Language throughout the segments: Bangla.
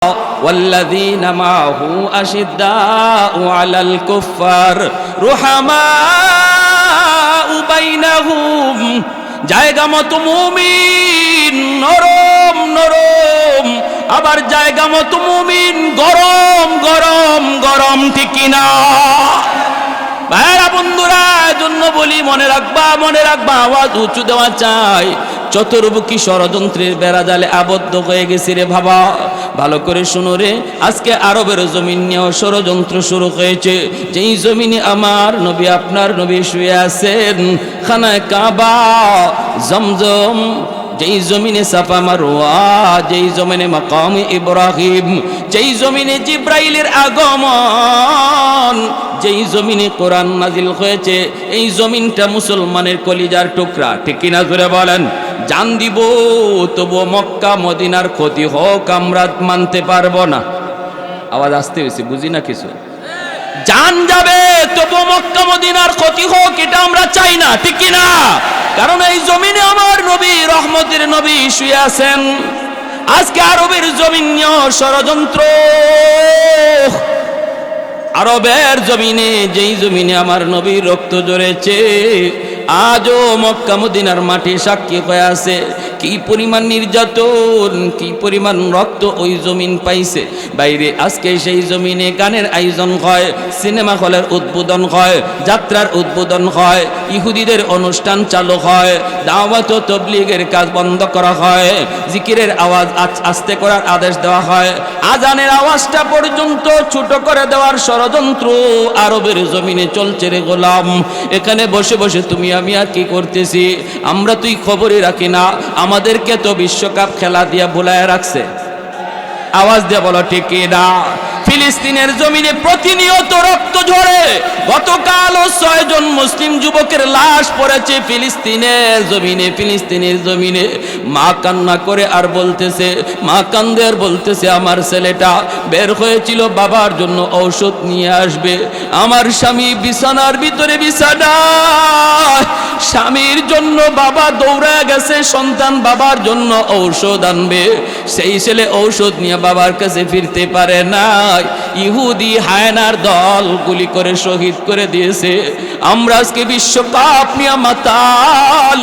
والذين معه أشداء على الكفار رحماء بينهم জায়গা মতো মুমিন নরম নরম, আবার জায়গা মতো মুমিন গরম গরম গরম, ঠিক না ভাইরা বন্ধুরা? এজন্য বলি মনে রাখবা, মনে রাখবা, আওয়াজ উঁচু দেওয়া চাই। চতুর্মুখী ষড়যন্ত্রের বেড়াজালে আবদ্ধ হয়ে গেছি রে বাবা, ভালো করে শুনো রে। আজকে আরবের জমিন নিয়েও ষড়যন্ত্র শুরু হয়েছে। যেই জমিনে আমার নবী, আপনার নবী শুয়ে আছেন, খানায় কাবা, জমজম, যেই জমিনে সাফা মারওয়া, যেই জমিনে মাকাম ইব্রাহিম, যেই জমিনে জিব্রাইলের আগমন, যেই জমিনে কোরআন নাজিল হয়েছে, এই জমিনটা মুসলমানের কলিজার টুকরা, ঠিক কিনা জোরে বলেন? জান দিব তবুও মক্কা মদিনার ক্ষতি হোক আমরা মানতে পারবো না। আওয়াজ আসতে হয়েছে, বুঝি না কিছু। জান যাবে তবুও মক্কা মদিনার ক্ষতি হোক, এটা আমরা চাই না, ঠিক কিনা? কারণ এই জমিনে আমার নবী, রহমতের নবী শুয়ে আছেন। আজকে আরবের জমিন নিয়ে ষড়যন্ত্র, আরবের জমিনে, যেই জমিনে আমার নবীর রক্ত ঝরেছে, আজও মক্কা মদিনার মাটি সাক্ষী হয়ে আছে কি পরিমাণ নির্যাতন, কি পরিমাণ রক্ত ওই জমিন পাইছে। বাইরে আজকে সেই জমিনে গানের আয়োজন হয়, সিনেমা হলের উদ্বোধন হয়, যাত্রার উদ্বোধন হয়, ইহুদিদের অনুষ্ঠান চালু হয়, দাওয়াত ও তাবলীগের কাজ বন্ধ করা হয়, জিকিরের আওয়াজ আস্তে করার আদেশ দেওয়া হয়, আজানের আওয়াজটা পর্যন্ত ছোট করে দেওয়ার ষড়যন্ত্র আরবের জমিনে চলছে রে গোলাম। এখানে বসে বসে তুমি আমি আর কি করতেছি? আমরা তুই খবরই রাখি না, আমাদেরকে তো বিশ্বকাপ খেলা দিয়া ভুলায় রাখছে। আওয়াজ দিয়ে বলো ঠিক না? ফিলিস্তিনের জমিনে প্রতিনিয়ত রক্ত ঝরে। গতকালও 6 জন মুসলিম যুবকের লাশ পড়েছে ফিলিস্তিনের জমিনে। ফিলিস্তিনের জমিনে মা কান্না করে আর বলতেছে, মা কান্দে আর বলতেছে, আমার ছেলেটা বের হয়েছিল বাবার জন্য ঔষধ নিয়ে আসবে। আমার স্বামী বিছানার ভিতরে, বিছানা, স্বামীর জন্য বাবা দৌড়া গেছে, সন্তান বাবার জন্য ঔষধ আনবে, সেই ছেলে ঔষধ নিয়ে বাবার কাছে ফিরতে পারে না। ইহুদি হায়নার দল গুলি করে শহীদ করে দিয়েছে। আমরা আজকে বিশ্বকাপ নিয়ে মাতাল।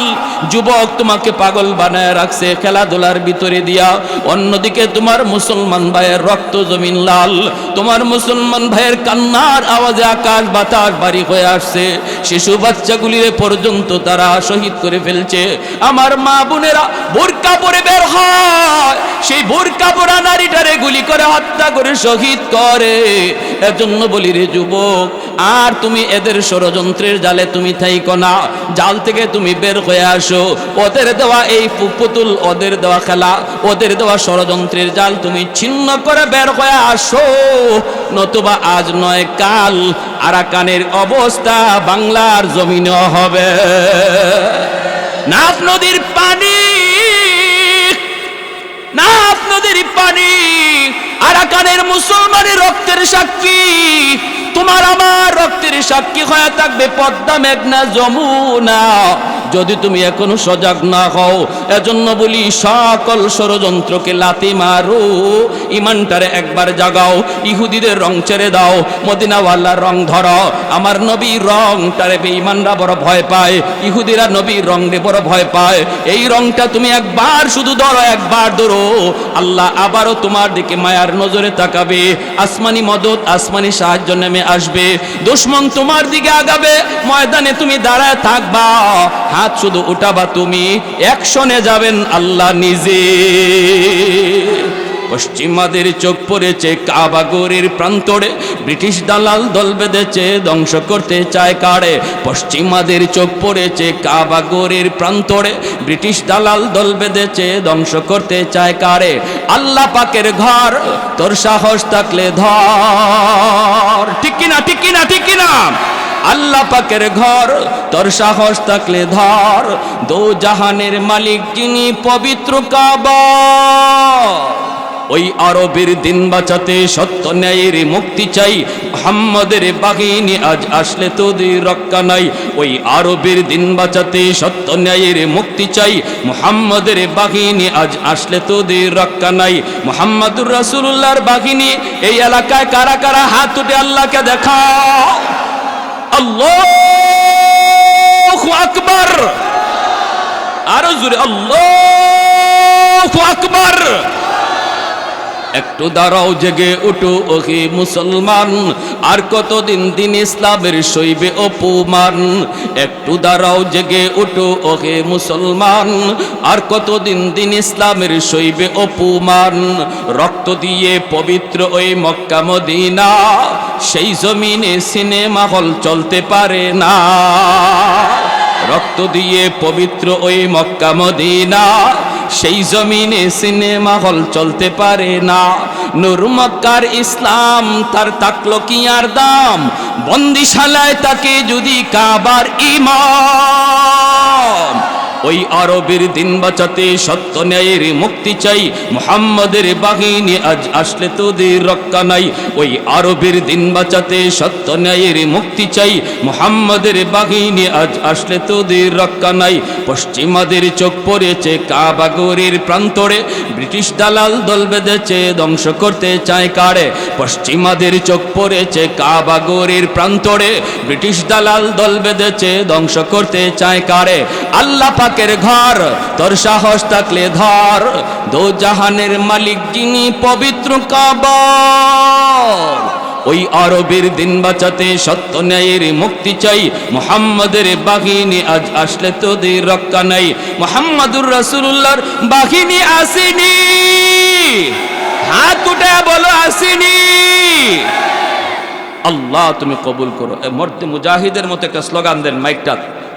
যুবক তোমাকে পাগল বানায় রাখছে খেলাধুলার ভিতরে দিয়া, অন্যদিকে তোমার মুসলমান ভাইয়ের রক্ত জমিন লাল, তোমার মুসলমান ভাইয়ের কান্নার আওয়াজে আকাশ বাতাস বাড়ি হয়ে আসছে। শিশু বাচ্চাগুলির পর্যন্ত তারা শহীদ করে ফেলছে। আমার মা বোনেরা বোরকা পরে বের হয়, সেই বোরকা পরা নারীটারে গুলি করে হত্যা করে শহীদ করে। এজন্য বলি রে যুবক, আর তুমি এদের ষড়যন্ত্রের জালে তুমি থাইকো না, জাল থেকে তুমি বের হয়ে আসো। ওদের দেওয়া এই পুতুল, ওদের দেওয়া খেলা, ওদের দেওয়া ষড়যন্ত্রের জাল তুমি ছিন্ন করে বের হয়ে আসো, নতুবা আজ নয় কাল আরাকানের অবস্থা বাংলার জমিনে হবে। নাফ নদীর পানি, নাফ নদীর পানি আরাকানের মুসলমানের রক্তের সাক্ষী। তোমার আমার রক্তের সাক্ষী হয়ে থাকবে পদ্মা, মেঘনা, যমুনা, যদি তুমি এখনো সজাগ না হও। এজন্য বলি সকল ষড়যন্ত্রকে লাথি মারো, ইমানটারে একবার জাগাও, ইহুদিদের রং ছেড়ে দাও, মদিনাওয়ালার রং ধরো। আমার নবীর রংটারে বেঈমানরা বড় ভয় পায়, ইহুদিরা নবীর রং রে বড় ভয় পায়। এই রংটা তুমি একবার শুধু ধরো, একবার ধরো, আল্লাহ আবারও তোমার দিকে মায়ার নজরে তাকাবে। আসমানি মদদ, আসমানি সাহায্য নেমে আসবে। দুশমন তোমার দিকে আগাবে, ময়দানে তুমি দাঁড়ায় থাকবা, হাত শুধু উঠাবা, তুমি অ্যাকশনে যাবেন আল্লাহ নিজে। পশ্চিমাদের চোখ পড়েছে কাবাগরের প্রান্তরে, ব্রিটিশ দালাল দল বেঁধেছে ধ্বংস করতে চায় কারে। পশ্চিমাদের চোখ পড়েছে কাবাগরের প্রান্তরে, ব্রিটিশ দালাল দল বেঁধেছে ধ্বংস করতে চায় কারে। আল্লাহ পাকের ঘর, তোর সাহস থাকলে ধর, ঠিক কিনা, ঠিক কিনা, ঠিক কিনা? আল্লাহ পাকের ঘর, তোর সাহস থাকলে ধর, দো জাহানের মালিক যিনি পবিত্র কাবা। ওই আরবের দিন বাঁচাতে সত্য ন্যায়ের মুক্তি চাই, মুহাম্মাদের বাহিনী আজ আসলে তোদের রক্ষা নাই। ওই আরবের দিন বাঁচাতে সত্য ন্যায়ের মুক্তি চাই, মুহাম্মাদের বাহিনী আজ আসলে তোদের রক্ষা নাই। মুহাম্মাদুর রাসূলুল্লাহর বাহিনী এই এলাকায় কারা কারা হাত তুলে আল্লাহকে দেখাও। আল্লাহু আকবার, আরো জোরে আল্লাহু আকবার। একটু দাঁড়াও, জেগে উঠো ওহে মুসলমান, আর কতদিন দিন ইসলামের সইবে অপমান। একটু দাঁড়াও, জেগে উঠো ওহে মুসলমান, আর কতদিন দিন ইসলামের সইবে অপমান। রক্ত দিয়ে পবিত্র ওই মক্কা মদিনা, সেই জমিনে সিনেমা হল চলতে পারে না। রক্ত দিয়ে পবিত্র ওই মক্কা মদিনা, সেই জমিনে সিনেমা হল চলতে পারে না। নূর মক্কার ইসলাম তার তাকলো কি আর দাম, বন্দিশালায় তাকে যদি কাবার ইমাম। ওই আরবের দিন বাঁচাতে সত্য ন্যায়ের মুক্তি চাই, মুহাম্মাদের বাহিনী আজ আসলে তোদের রক্ষা নাই। ওই আরবের দিন বাঁচাতে সত্য ন্যায়ের মুক্তি চাই, মুহাম্মাদের বাহিনী আজ আসলে তোদের রক্ষা নাই। পশ্চিমাদের চোখ পড়েছে কাবা গড়ের প্রান্তরে, ব্রিটিশ দালাল দল বেঁধেছে ধ্বংস করতে চায় কারে। পশ্চিমাদের চোখ পড়েছে কাবা গড়ের প্রান্তরে, ব্রিটিশ দালাল দল বেঁধেছে ধ্বংস করতে চায় কারে। আল্লাহ পাকের ঘর তোর সাহস থাকলে ধর, দো জাহানের মালিক যিনি পবিত্র কাবা। ওই আরবের দিন বাঁচাতে সত্য ন্যায়ের মুক্তি চাই, মুহাম্মাদের বাহিনী আজ আসলে তোদের রক্ষা নাই। মুহাম্মাদুর রাসূলুল্লাহর বাহিনী আসেনি, হাত উঠে বলো আসেনি। আল্লাহ তুমি কবুল করো। মর্দে মুজাহিদের মতো একটা স্লোগান দেন মাইকটা,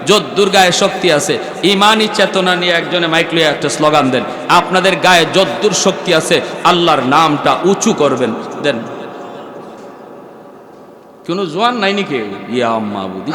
যদ্দুর গায়ে শক্তি আছে, ইমানি চেতনা নিয়ে একজনে মাইক লিয়ে একটা স্লোগান দেন। আপনাদের গায়ে যদ্দুর শক্তি আছে, আল্লাহর নামটা উঁচু করবেন। দেন, কোন জোয়ান নাই নাকি? ইয়া মাবুদি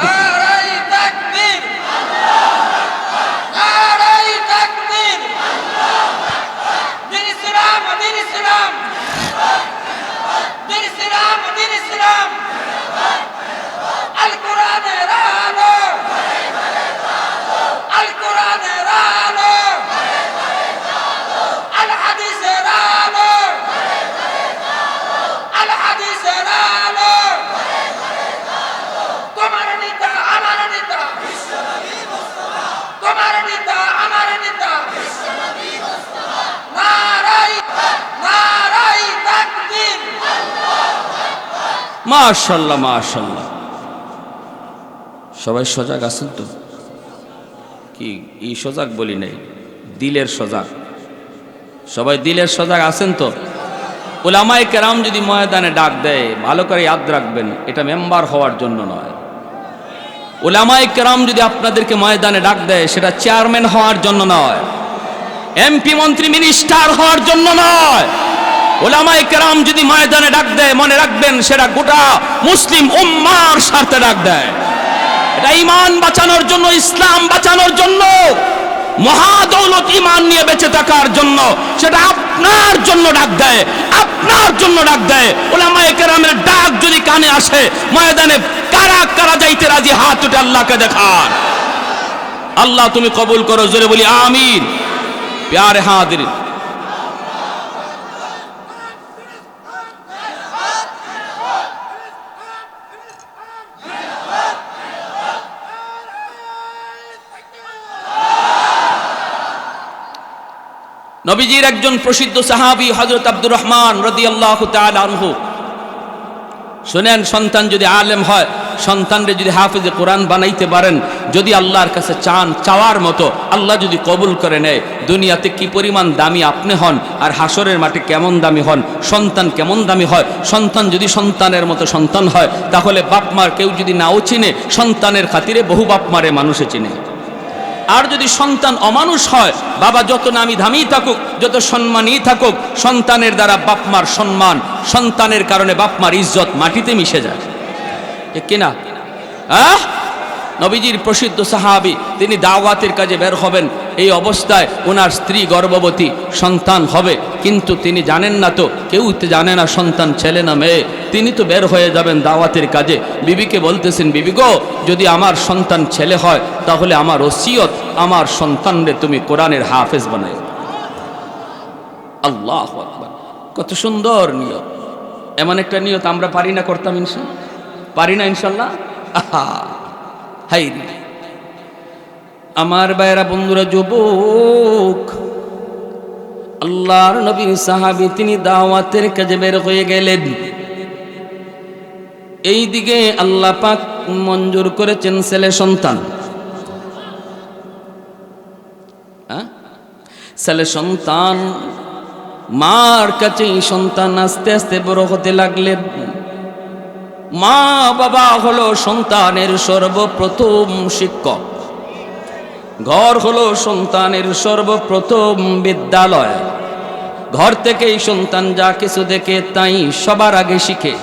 মাশাআল্লাহ মাশাআল্লাহ। সবাই সজাগ আছেন তো? কি এই সজাগ বলি নাই, দিলের সজাগ। সবাই দিলের সজাগ আছেন তো? উলামায়ে কেরাম যদি ময়দানে ডাক দেয়, ভালো করে ইয়াদ রাখবেন, এটা মেম্বার হওয়ার জন্য নয়। উলামায়ে কেরাম যদি আপনাদেরকে ময়দানে ডাক দেয়, সেটা চেয়ারম্যান হওয়ার জন্য নয়, এমপি মন্ত্রী মিনিস্টার হওয়ার জন্য নয়। উলামায়ে কেরাম যদি ময়দানে ডাক দেয়, মনে রাখবেন সেটা গোটা মুসলিম উম্মাহর স্বার্থে ডাক দেয়। এটা ঈমান বাঁচানোর জন্য, ইসলাম বাঁচানোর জন্য, মহাদৌলত ঈমান নিয়ে বেঁচে থাকার জন্য। সেটা আপনার জন্য ডাক দেয়, আপনার জন্য ডাক দেয়। উলামায়ে কেরামের ডাক যদি কানে আসে, ময়দানে কারা কারা যাইতে রাজি হাত উঠে আল্লাহকে দেখান। আল্লাহ তুমি কবুল করো, জোরে বলি আমিন। প্যারে হাজিরিন, নবীজির একজন প্রসিদ্ধ সাহাবী হযরত আব্দুর রহমান রাদিয়াল্লাহু তাআলা আনহু, শুনেন, সন্তান যদি আলেম হয়, সন্তানরে যদি হাফেজে কোরআন বানাইতে পারেন, যদি আল্লাহর কাছে চান, চাওয়ার মতো আল্লাহ যদি কবুল করে নেয়, দুনিয়াতে কি পরিমাণ দামি আপনি হন, আর হাসরের মাঠে কেমন দামি হন, সন্তান কেমন দামি হয়। সন্তান যদি সন্তানের মতো সন্তান হয়, তাহলে বাপ মার কেউ যদি নাও চিনে, সন্তানের খাতিরে বহু বাপ মারে মানুষে চিনে। আর যদি সন্তান অমানুষ হয়, বাবা যত নামি দামি থাকুক, যত সম্মানী থাকুক, সন্তানের দ্বারা বাপ মার সম্মান, সন্তানের কারণে বাপ মার ইজ্জত মাটিতে মিশে যায়, ঠিক কিনা? নবীজির প্রসিদ্ধ সাহাবী, তিনি দাওয়াতের কাজে বের হবেন, এই অবস্থায় ওনার স্ত্রী গর্ভবতী, সন্তান হবে, কিন্তু তিনি জানেন না, তো কেউ তো জানে না সন্তান ছেলে না মেয়ে। তিনি তো বের হয়ে যাবেন দাওয়াতের কাজে। বিবিকে বলতেছেন, বিবি গো, যদি আমার সন্তান ছেলে হয় তাহলে আমার ওসিয়ত, আমার সন্তানরে তুমি কোরআনের হাফেজ বানাই। আল্লাহু আকবার, কত সুন্দর নিয়ত। এমন একটা নিয়ত আমরা পারি না করতাম, ইনশাআল্লাহ পারি না ইনশাআল্লাহ। হাই আমার ভাইরা, বন্ধুরা, যুবক, আল্লাহর নবীর সাহাবী, তিনি দাওয়াতের কাজে বের হয়ে গেলেন। এই দিকে আল্লাহ পাক মঞ্জুর করেছেন ছেলে সন্তান, ছেলে সন্তান। মার কাছে এই সন্তান আস্তে আস্তে বড় হতে লাগলেন। মা বাবা হলো সন্তানের সর্বপ্রথম শিক্ষক, ঘর হলো সন্তানের সর্বপ্রথম বিদ্যালয়। ঘর থেকেই সন্তান যা কিছু দেখে তাই সবার আগে শিখে।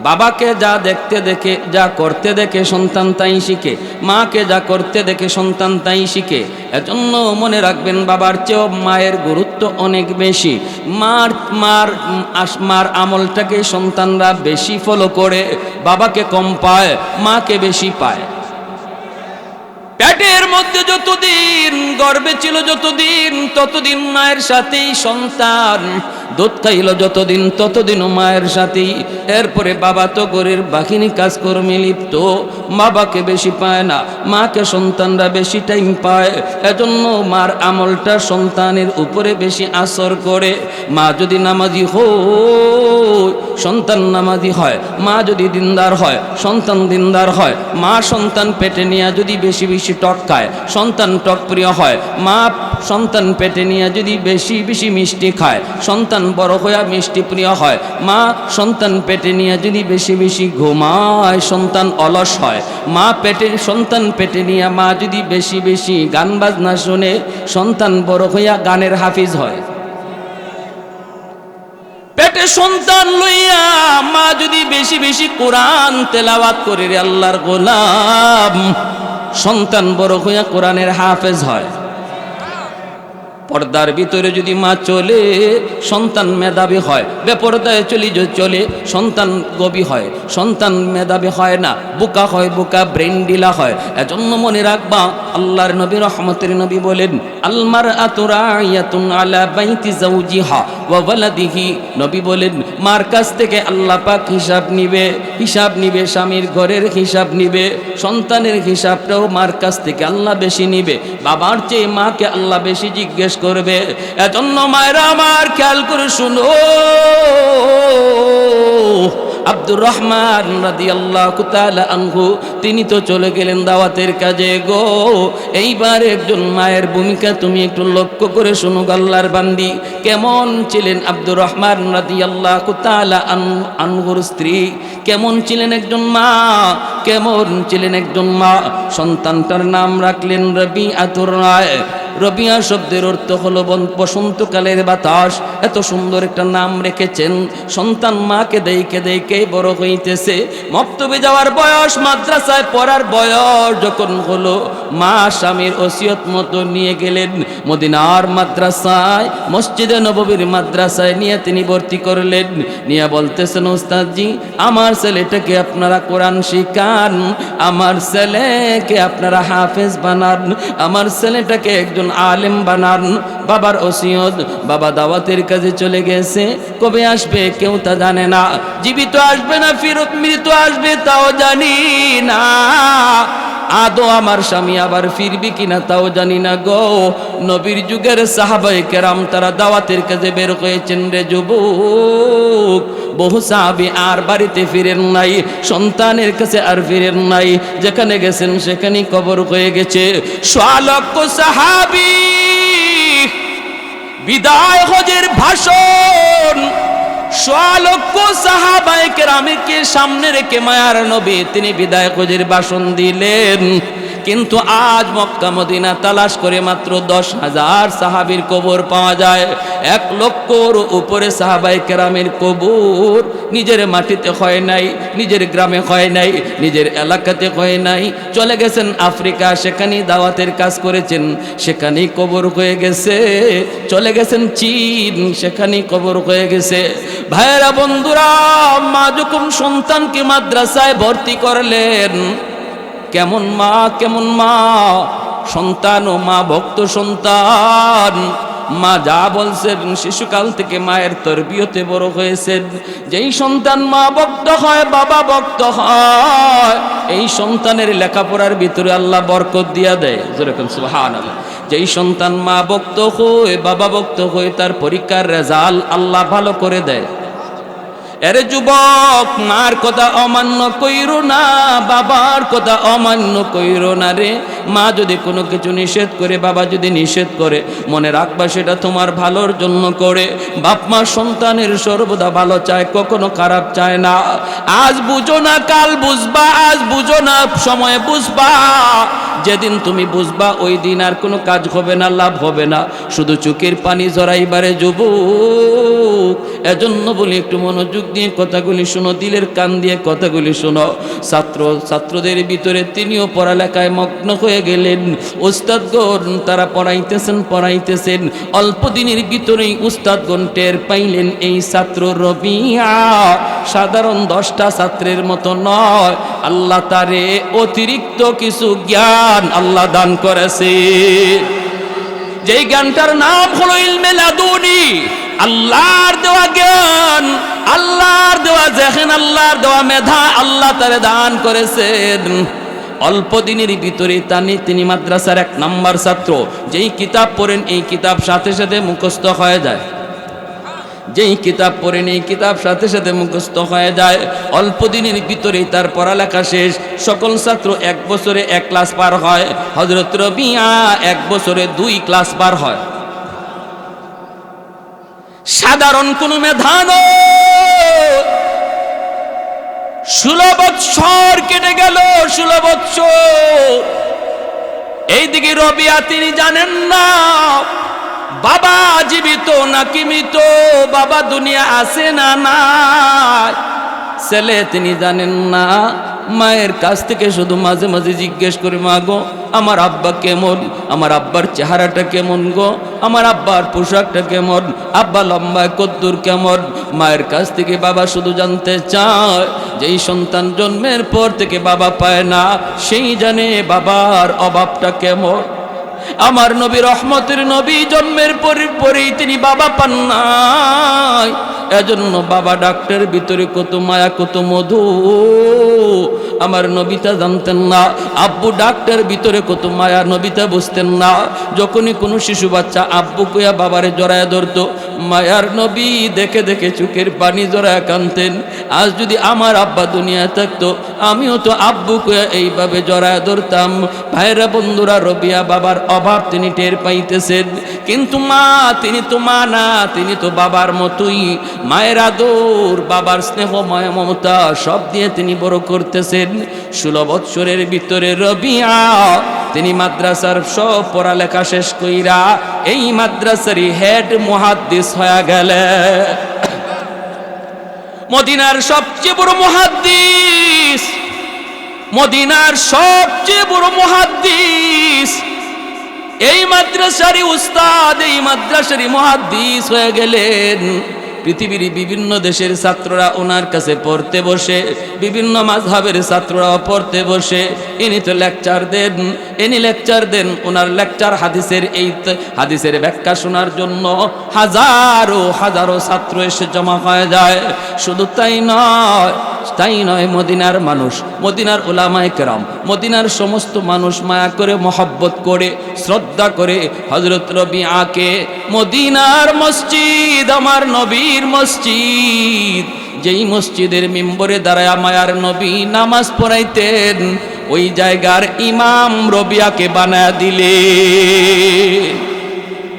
বাবাকে যা দেখতে দেখে, যা করতে দেখে সন্তান তাই শিখে। মাকে যা করতে দেখে সন্তান তাই শিখে। এজন্য মনে রাখবেন, বাবার চেয়েও মায়ের গুরুত্ব অনেক বেশি। মার আমলটাকে সন্তানরা বেশি ফলো করে, বাবাকে কম পায়, মাকে বেশি পায়। পেটের মধ্যে যতদিন, গর্ভে ছিল যতদিন, ততদিন মায়ের সাথেই সন্তান। দুধ খাইল যতদিন, ততদিনও মায়ের সাথেই। এরপরে বাবা তো ঘরের বাহিনী কাজকর্মে লিপ্ত, বাবাকে বেশি পায় না, মাকে সন্তানরা বেশি টাইম পায়। এজন্য মার আমলটা সন্তানের উপরে বেশি আসর করে। মা যদি নামাজি হয়, সন্তান নামাজি হয়। মা যদি দিনদার হয়, সন্তান দিনদার হয়। মা সন্তান পেটে নিয়ে যদি বেশি বেশি টক খায়, সন্তান টক প্রিয় হয়। মা সন্তান পেটে নিয়ে যদি বেশি বেশি মিষ্টি খায়, সন্তান বড় হয়ে মিষ্টি প্রিয় হয়। মা সন্তান পেটে নিয়ে যদি বেশি বেশি ঘুমায়, সন্তান অলস হয়। সন্তান পেটে নিয়ে মা যদি বেশি বেশি গান বাজনা শুনে, সন্তান বড় হইয়া গানের হাফিজ হয়। পেটে সন্তান লইয়া মা যদি বেশি বেশি কোরআন তেলাওয়াত করে, রে আল্লাহর গোলাম, সন্তান বড় হইয়া কোরআনের হাফেজ হয়। পর্দার ভিতরে যদি মা চলে, সন্তান মেধাবী হয়। বেপর্দায় চলে, সন্তান গবি হয়। সন্তান মেধাবী হয় না, বোকা হয়, বোকা ব্রেন ডিলা হয়। এজন্য মনে রাখবা, আল্লাহর নবী রহমতের নবী বলেন, আলমার আতুরায়াতুন আলা বাইতি যাওজিহা ওয়া ওয়ালাদিহি। নবী বলেন, মার কাছ থেকে আল্লাহ পাক হিসাব নিবে, স্বামীর ঘরের হিসাব নিবে। সন্তানের হিসাবটাও মার কাছ থেকে আল্লাহ বেশি নিবে। বাবার চেয়ে মাকে আল্লাহ বেশি জিজ্ঞেস করবে। এজন্য মায়েরা আমার, খেয়াল করে শুনো, আব্দুর রহমান রাদিয়াল্লাহু তাআলা আনহু, তিনি তো চলে গেলেন দাওয়াতের কাজে গো। এইবার একজন মায়ের ভূমিকা তুমি একটু লক্ষ্য করে শুনো, আল্লাহর বান্দি। কেমন ছিলেন আব্দুর রহমান রাদিয়াল্লাহু তাআলা আনহুর স্ত্রী? কেমন ছিলেন একজন মা? সন্তানটার নাম রাখলেন রবিআতুর রায়। রবিয়া শব্দের অর্থ হলো বসন্তকালের বাতাস। এত সুন্দর একটা নাম রেখেছেন। সন্তান মাকে দেখে বড় হইতেছে। মক্তবে যাওয়ার বয়স, মাদ্রাসায় পড়ার বয়স যখন হলো, মা স্বামীর ওসিয়ত মতো নিয়ে গেলেন মদিনার মাদ্রাসায়, মসজিদে নববীর মাদ্রাসায় নিয়ে তিনি ভর্তি করলেন। নিয়ে বলতেছেন, ওস্তাদজি, আমার ছেলেটাকে আপনারা কোরআন শিখান, আমার ছেলেকে আপনারা হাফেজ বানান, আমার ছেলেটাকে একজন আলেম বানান। বাবার ওসিয়ত, বাবা দাওয়াতের কাজে চলে গেছে। কবে আসবে কেউ তা জানে না। জীবিত আসবে না ফিরত মৃত আসবে তাও জানি না। আদৌ আমার স্বামী আবার ফিরবি কিনা তাও জানি না গো। নবীর যুগের সাহাবায়ে কেরাম তারা দাওয়াতের কাজে বের হয়েছেন রে যুবক। বহু সাহাবী আর বাড়িতে ফিরেন নাই, সন্তানের কাছে আর ফিরেন নাই। যেখানে গেছেন সেখানেই কবর হয়ে গেছে। ১০০ লক্ষ সাহাবী বিদায় হজের ভাষণ, ১০০ লক্ষ সাহাবায়ে কেরামকে সামনে রেখে মায়ার নবী তিনি বিদায় হজের ভাষণ দিলেন। কিন্তু আজ মক্কা মদিনা তালাশ করে মাত্র 10,000 সাহাবীর কবর পাওয়া যায়। 1 লক্ষর উপরে সাহাবায়ে কেরামের কবর নিজের মাটিতে হয় নাই, নিজের গ্রামে হয় নাই, নিজের এলাকাতে হয় নাই, চলে গেছেন আফ্রিকা, সেখানেই দাওয়াতের কাজ করেছেন, সেখানেই কবর হয়ে গেছে। চলে গেছেন চীন, সেখানেই কবর হয়ে গেছে। ভাইরা বন্ধুরা, মা যখন সন্তানকে মাদ্রাসায় ভর্তি করলেন, কেমন মা, কেমন মা! সন্তান ও মা ভক্ত সন্তান, মা যা বলছেন শিশুকাল থেকে মায়ের তরবিয়তে বড় হয়েছেন। যেই সন্তান মা ভক্ত হয়, বাবা ভক্ত হয়, এই সন্তানের লেখাপড়ার ভিতরে আল্লাহ বরকত দিয়া দেয়। যেরকম সুবহানাল্লাহ। যেই সন্তান মা ভক্ত হয়, বাবা ভক্ত হয়, তার পরীক্ষার রেজাল্ট আল্লাহ ভালো করে দেয়। এরে যুবক, মার কথা অমান্য কইরো না, বাবার কথা অমান্য কইরো না রে। মা যদি কোনো কিছু নিষেধ করে, বাবা যদি নিষেধ করে, মনে রাখবা সেটা তোমার ভালোর জন্য করে। বাপ মা সন্তানের সর্বদা ভালো চায়, কখনো খারাপ চায় না। আজ বুঝো না, কাল বুঝবা, আজ বুঝো না, সময়ে বুঝবা। যেদিন তুমি বুঝবা ওই দিন আর কোনো কাজ হবে না, লাভ হবে না, শুধু চোখের পানি জড়াইবারে যুবক। এজন্য বলি একটু মনোযোগ দিয়ে কথাগুলি শোনো, দিলের কান দিয়ে কথাগুলি শোনো। ছাত্রদের ভিতরে তিনিও পড়ালেখায় মগ্ন হয়ে গেলেন। উস্তাদগণ তারা পড়াইতেছেন। অল্প দিনের ভিতরেই উস্তাদগণ টের পাইলেন এই ছাত্র রবিয়া সাধারণ 10টা ছাত্রের মতো নয়, আল্লাহ তারে অতিরিক্ত কিছু জ্ঞান আল্লাহ দান করেছে। যেই জ্ঞানটার নাম হলো ইলমে লাদুনি, আল্লাহর দেওয়া জ্ঞান, আল্লাহর দেওয়া জেহেন, আল্লাহর দেওয়া মেধা আল্লাহ তারে দান করেছেন। অল্প দিনের ভিতরে তিনি মাদ্রাসার 1 নম্বর ছাত্র। যেই কিতাব পড়েন এই কিতাব সাথে সাথে মুখস্থ হয়ে যায়। যেই কিতাব পড়েন এই কিতাব সাথে সাথে মুখস্থ হয়ে যায়। অল্প দিনের ভিতরেই তার পড়ালেখা শেষ। সকল ছাত্র 1 বছরে 1 ক্লাস পার হয়, হযরত রবিয়া 1 বছরে 2 ক্লাস পার হয়। সাধারণ কোন মেধা নয়। 16 বছর কেটে গেল, 16 বছর। এইদিকে রবিয়া তিনি জানেন না বাবা জীবিত নাকি মৃত, বাবা দুনিয়া আছে না নাই। ছেলে তিনি জানেন না। মায়ের কাছ থেকে শুধু মাঝে মাঝে জিজ্ঞেস করে, মা গো আমার আব্বা কেমন, আমার আব্বার চেহারাটা কেমন গো, আমার আব্বার পোশাকটা কেমন, আব্বা লম্বায় কদ্দুর কেমন। মায়ের কাছ থেকে বাবা শুধু জানতে চায়। যেই সন্তান জন্মের পর থেকে বাবা পায় না, সেই জানে বাবার অভাবটা কেমন। আমার নবী রহমতের নবী জন্মের পরেই তিনি বাবা পান নাই। এজন্য বাবা ডাক্তার ভিতরে কত মায়া, কত মধু আমার নবীতা জানতেন না। আব্বু ডাক্তার ভিতরে কত মায়া, নবীতা বুঝতেন না। যখনই কোনো শিশু বাচ্চা আব্বু কইয়া বাবারে জড়ায়া ধরতো, মায়ার নবী দেখে দেখে চোখের পানি জড়ায়া কাঁদতেন। আজ যদি আমার আব্বা দুনিয়ায় থাকতো, আমিও তো আব্বু কইয়া এইভাবে জড়ায়া ধরতাম। ভাইরা বন্ধুরা, রবিয়া বাবার অভাব তিনি টের পাইতেছেন, কিন্তু মা তিনি তো মা না, তিনি তো বাবার মতোই। মায়ের আদর, বাবার স্নেহ, মায়া, মমতা সব দিয়ে তিনি বড় করতেছেন। 16 বৎসরের ভিতরে রবিয়া তিনি মাদ্রাসার সব পড়ালেখা শেষ কইরা এই মাদ্রাসারই হেড মুহাদ্দিস হয়ে গেলেন। মদিনার সবচেয়ে বড় মুহাদ্দিস, মদিনার সবচেয়ে বড় মুহাদ্দিস, এই মাদ্রাসারই উস্তাদ, এই মাদ্রাসারই মুহাদ্দিস হয়ে গেলেন। পৃথিবীর বিভিন্ন দেশের ছাত্ররা ওনার কাছে পড়তে বসে, বিভিন্ন মাযহাবের ছাত্ররাও পড়তে বসে। ইনি তো লেকচার দেন, ইনি লেকচার দেন। ওনার লেকচার হাদিসের ব্যাখ্যা শোনার জন্য হাজারো হাজারো ছাত্র এসে জমা হয়ে যায়। শুধু তাই নয়, মদিনার মানুষ, মদিনার উলামায়ে কেরাম, মদিনার সমস্ত মানুষ মায়া করে, মহব্বত করে, শ্রদ্ধা করে হযরত রবিআকে। মদিনার মসজিদ আমার নবীর মসজিদ, যেই মসজিদের মিম্বরে দাঁড়ায়া মায়ার নবী নামাজ পড়াইতেন, ওই জায়গার ইমাম রবিআকে বানায়া দিলে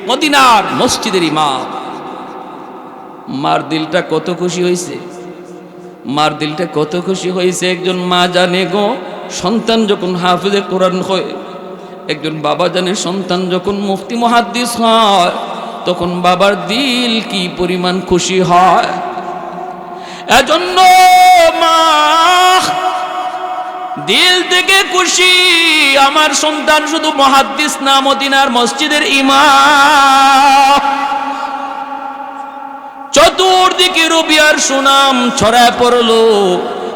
মদিনার মসজিদের ইমাম। মার দিলটা কত খুশি হয়েছে, মার দিলটা কত খুশি হয়েছে একজন মা জানে গো। সন্তান যখন হাফেজে কোরআন হয়, একজন বাবা জানে সন্তান যখন মুফতি মুহাদ্দিস হয়, তখন বাবার দিল কি পরিমাণ খুশি হয়। এজন্য মা দিল থেকে খুশি, আমার সন্তান শুধু মুহাদ্দিস না, মদিনার মসজিদের ইমাম। চতুর্দিকে রবিয়ার সুনাম ছড়ায় পড়লো।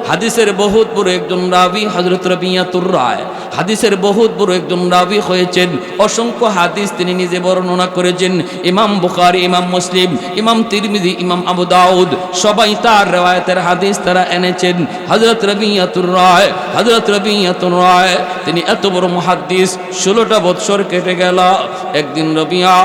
হাদিসের বহুত বড় একজন রাবি হযরত রবিয়াতুর রায়, হাদিসের বহুত বড় একজন রাবি হয়েছেন। অসংখ্য হাদিস তিনি নিজে বর্ণনা করেছেন। ইমাম বুখারী, ইমাম মুসলিম, ইমাম তিরমিজি, ইমাম আবু দাউদ সবাই তার riwayaতের হাদিস তারা এনেছেন। হযরত রবিয়াতুর রায়, হযরত রবিয়াতুর রায় তিনি এত বড় মুহাদ্দিস, 16টা বছর কেটে গেল। একদিন রবিয়া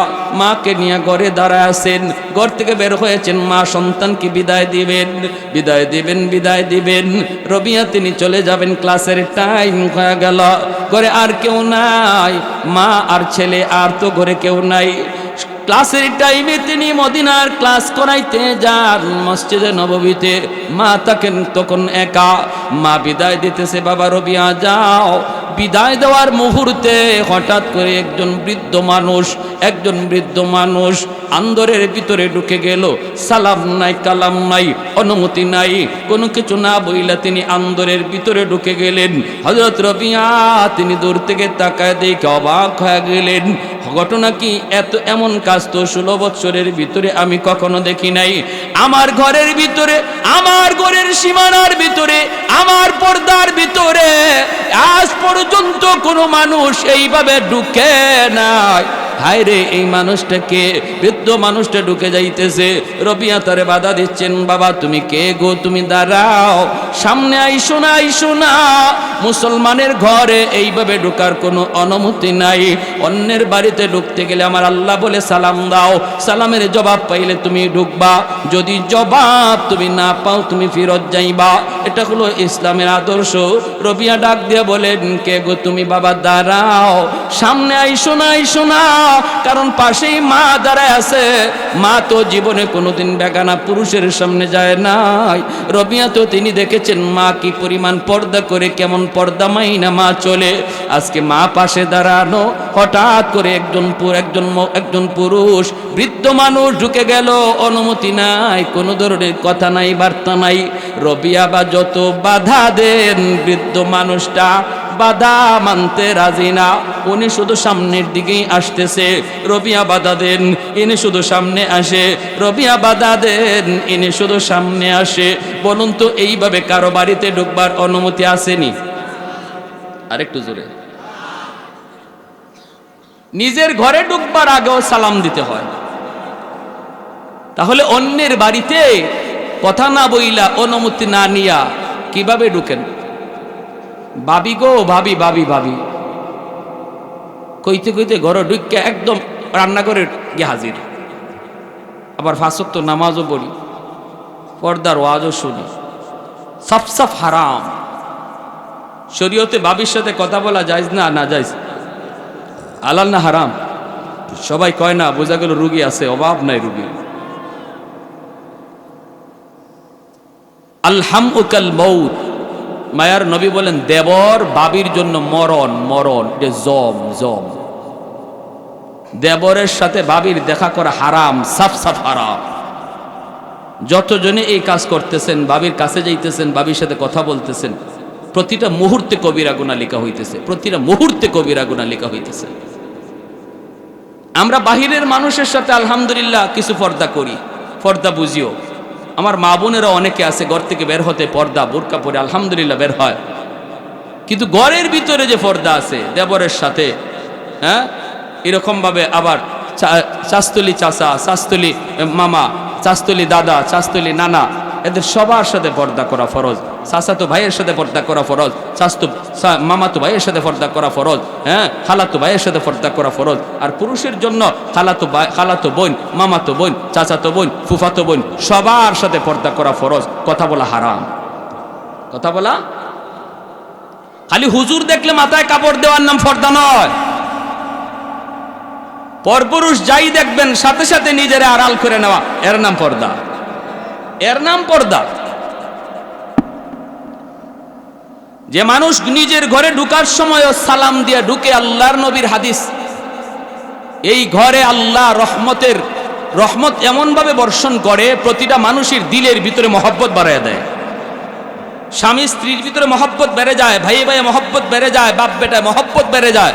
মাকে নিয়ে ঘরে দাঁড়ায় আছেন, ঘর থেকে বের হয়েছেন, মা সন্তানকে বিদায় দিবেন, বিদায় দিবেন, বিদায় দিবেন। রবিয়া তিনি চলে যাবেন, ক্লাসের টাইম হয়ে গেল, ঘরে আর কেউ নাই, মা আর ছেলে, আর তো ঘরে কেউ নাই। ক্লাসের টাইমে তিনি মদিনার ক্লাস করাইতে যান মসজিদে নববীতে। মা থাকেন তখন একা, মা বিদায় দিতেছে, বাবা রবিয়া যাও। বিদায় দেওয়ার মুহূর্তে হঠাৎ করে একজন বৃদ্ধ মানুষ আন্দরের ভিতরে ঢুকে গেল। সালাম নাই, কালাম নাই, অনুমতি নাই, কোনো কিছু না বইলা তিনি আন্দরের ভিতরে ঢুকে গেলেন। হযরত রবিয়া তিনি দূর থেকে তাকায় দেখে অবাক হয়ে গেলেন। ঘটনা কি? এমন কাজ তো 16 বছরের ভিতরে আমি কখনো দেখি নাই। আমার ঘরের ভিতরে, আমার ঘরের সীমানার ভিতরে, আমার পর্দার ভিতরে আজ পর্যন্ত কোনো মানুষ এইভাবে ঢুকে নাই। হায় রে, এই মানুষটাকে, বৃদ্ধ মানুষটা ঢুকে যাইতেছে। রবিয়া তারে বাধা দিচ্ছেন, বাবা তুমি কে গো, তুমি দাঁড়াও, সামনে আইসো না, আইসো না, মুসলমানের ঘরে এইভাবে ঢোকার কোনো অনুমতি নাই। অন্যের বাড়িতে ঢুকতে গেলে আমার আল্লাহ বলে সালাম দাও, সালামের জবাব পাইলে তুমি ঢুকবা, যদি জবাব তুমি না পাও তুমি ফিরত যাইবা। এটা হলো ইসলামের আদর্শ। রবিয়া ডাক দিয়ে বলেন, কে গো তুমি, বাবা দাঁড়াও, সামনে আইসো না, আইসো না, কারণ পাশেই মা দাঁড়ায় আছে। মা তো জীবনে কোনোদিন বেগানা পুরুষের সামনে যায় নাই। রবিয়া তো তিনি দেখেছেন মা কি পরিমাণ পর্দা করে, কেমন পর্দা মাইনা মা চলে। আজকে মা পাশে দাঁড়ানো, হঠাৎ করে একজন পুরুষ বৃদ্ধ মানুষ ঢুকে গেল, অনুমতি নাই, কোনো ধরনের কথা নাই, বার্তা নাই। রবিয়া বা যত বাধা দেন, বৃদ্ধ মানুষটা বাধা মানতে রাজি না। উনি শুধু সামনের দিকেই আসতেছে, রবিয়া বাধা দেন, ইনি শুধু সামনে আসে, রবিয়া বাধা দেন, ইনি শুধু সামনে আসে। বলুন তো, এইভাবে কারো বাড়িতে ঢুকবার অনুমতি আসেনি? আরেকটু জোরে। নিজের ঘরে ঢুকবার আগেও সালাম দিতে হয়, তাহলে অন্যের বাড়িতে কথা না বইলা, অনুমতি না নিয়া কিভাবে ঢুকেন? ভাবি গো, ভাবি, ভাবি, ভাবি কইতে কইতে ঘরে ঢুকে একদম রান্নাঘরে গিয়ে হাজির। আবার 5 ওয়াক্ত নামাজও পড়ি, পর্দার ওয়াজও শুনি, সাফ সাফ হারাম। শরীয়তে ভাবির সাথে কথা বলা জায়েজ না? না জায়েজ। হালাল না হারাম? সবাই কয় না, বোঝা গেল রুগী আছে, অভাব নাই রুগী। আলহামুকাল মউত, মায়ার নবী বলেন দেবর বাবির জন্য মরণ, মরণ, যে জম জম। দেবরের সাথে বাবির দেখা করা হারাম, সাফ সাফ হারাম। যতজনে এই কাজ করতেছেন, বাবির কাছে যাইতেছেন, বাবির সাথে কথা বলতেছেন, প্রতিটা মুহূর্তে কবিরা গুনাহ লেখা হইতেছে, প্রতিটা মুহূর্তে কবিরা গুনাহ লেখা হইতেছে। আমরা বাহিরের মানুষের সাথে আলহামদুলিল্লাহ কিছু পর্দা করি, পর্দা বুঝিও। আমার মা বোনেরা অনেকে আছে ঘর থেকে বের হতে পর্দা বোরকা পরে আলহামদুলিল্লাহ বের হয়, কিন্তু ঘরের ভিতরে যে পর্দা আছে দেবরের সাথে, হ্যাঁ, এরকম ভাবে আবার চাস্তলি চাচা, চাস্তলি মামা, চাস্তলি দাদা, চাস্তলি নানা, এদের সবার সাথে পর্দা করা ফরজ। চাচাতো ভাইয়ের সাথে পর্দা করা ফরজ, মামাতো ভাইয়ের সাথে পর্দা করা ফরজ, হ্যাঁ, খালাতো ভাইয়ের সাথে পর্দা করা ফরজ। আর পুরুষের জন্য খালাতো বোন, মামাতো বোন, চাচাতো বোন, ফুফাতো বোন, সবার সাথে পর্দা করা ফরজ। কথা বলা হারাম, কথা বলা। খালি হুজুর দেখলে মাথায় কাপড় দেওয়ার নাম পর্দা নয়। পরপুরুষ যাই দেখবেন সাথে সাথে নিজের আড়াল করে নেওয়া, এর নাম পর্দা, এর নাম পর্দা। যে মানুষ নিজের ঘরে ঢুকার সময় সালাম দিয়ে ঢুকে, আল্লাহর নবীর হাদিস, এই ঘরে আল্লাহ রহমত এমনভাবে বর্ষণ করে প্রতিটা মানুষের দিলের ভিতরে মহব্বত বাড়ায় দেয়। স্বামী স্ত্রীর ভিতরে মহব্বত বেড়ে যায়, ভাই ভাই মহব্বত বেড়ে যায়, বাপ বেটায় মহব্বত বেড়ে যায়।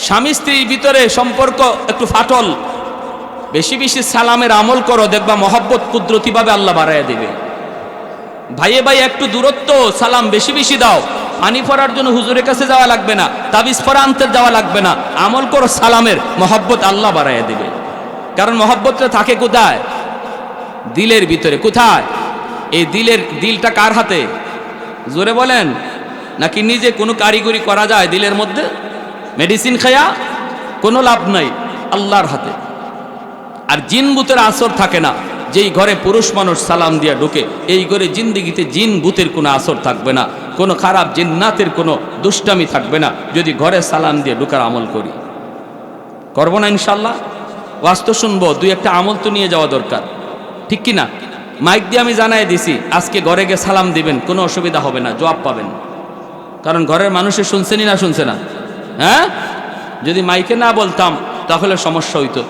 স্বামী স্ত্রীর ভিতরে সম্পর্ক একটু ফাটল, বেশি বেশি সালামের আমল করো, দেখবা মহব্বত কুদরতিভাবে আল্লাহ বাড়ায় দিবে। ভাইয়ে ভাই একটু দূরত্ব, সালাম বেশি বেশি দাও। পানি পড়ার জন্য হুজুরের কাছে যাওয়া লাগবে না, তাবিজ পড়া আনতে যাওয়া লাগবে না, আমল করো সালামের, মহব্বত আল্লাহ বাড়ায় দিবে। কারণ মহব্বতটা থাকে কোথায়? দিলের ভিতরে। কোথায়? এই দিলটা কার হাতে? জোরে বলেন। নাকি নিজে কোনো কারিগরি করা যায় দিলের মধ্যে? মেডিসিন খায়া কোনো লাভ নাই, আল্লাহর হাতে। আর জিন ভূতের আসর থাকে না। যেই ঘরে পুরুষ মানুষ সালাম দিয়া ঢুকে, এই ঘরে জিন্দিগিতে জিন ভূতের কোনো আসর থাকবে না, কোনো খারাপ জিন্নাতের কোনো দুষ্টামি থাকবে না, যদি ঘরে সালাম দিয়ে ঢুকার আমল করি। করবো না ইনশাল্লাহ? ওয়াস্ত শুনবো, দুই একটা আমল তো নিয়ে যাওয়া দরকার, ঠিক কি না? মাইক দিয়ে আমি জানাই দিছি, আজকে ঘরে গিয়ে সালাম দিবেন, কোনো অসুবিধা হবে না, জবাব পাবেন। কারণ ঘরের মানুষে শুনছেনই না শুনছে না? হ্যাঁ, যদি মাইকে না বলতাম তাহলে সমস্যা হইতো।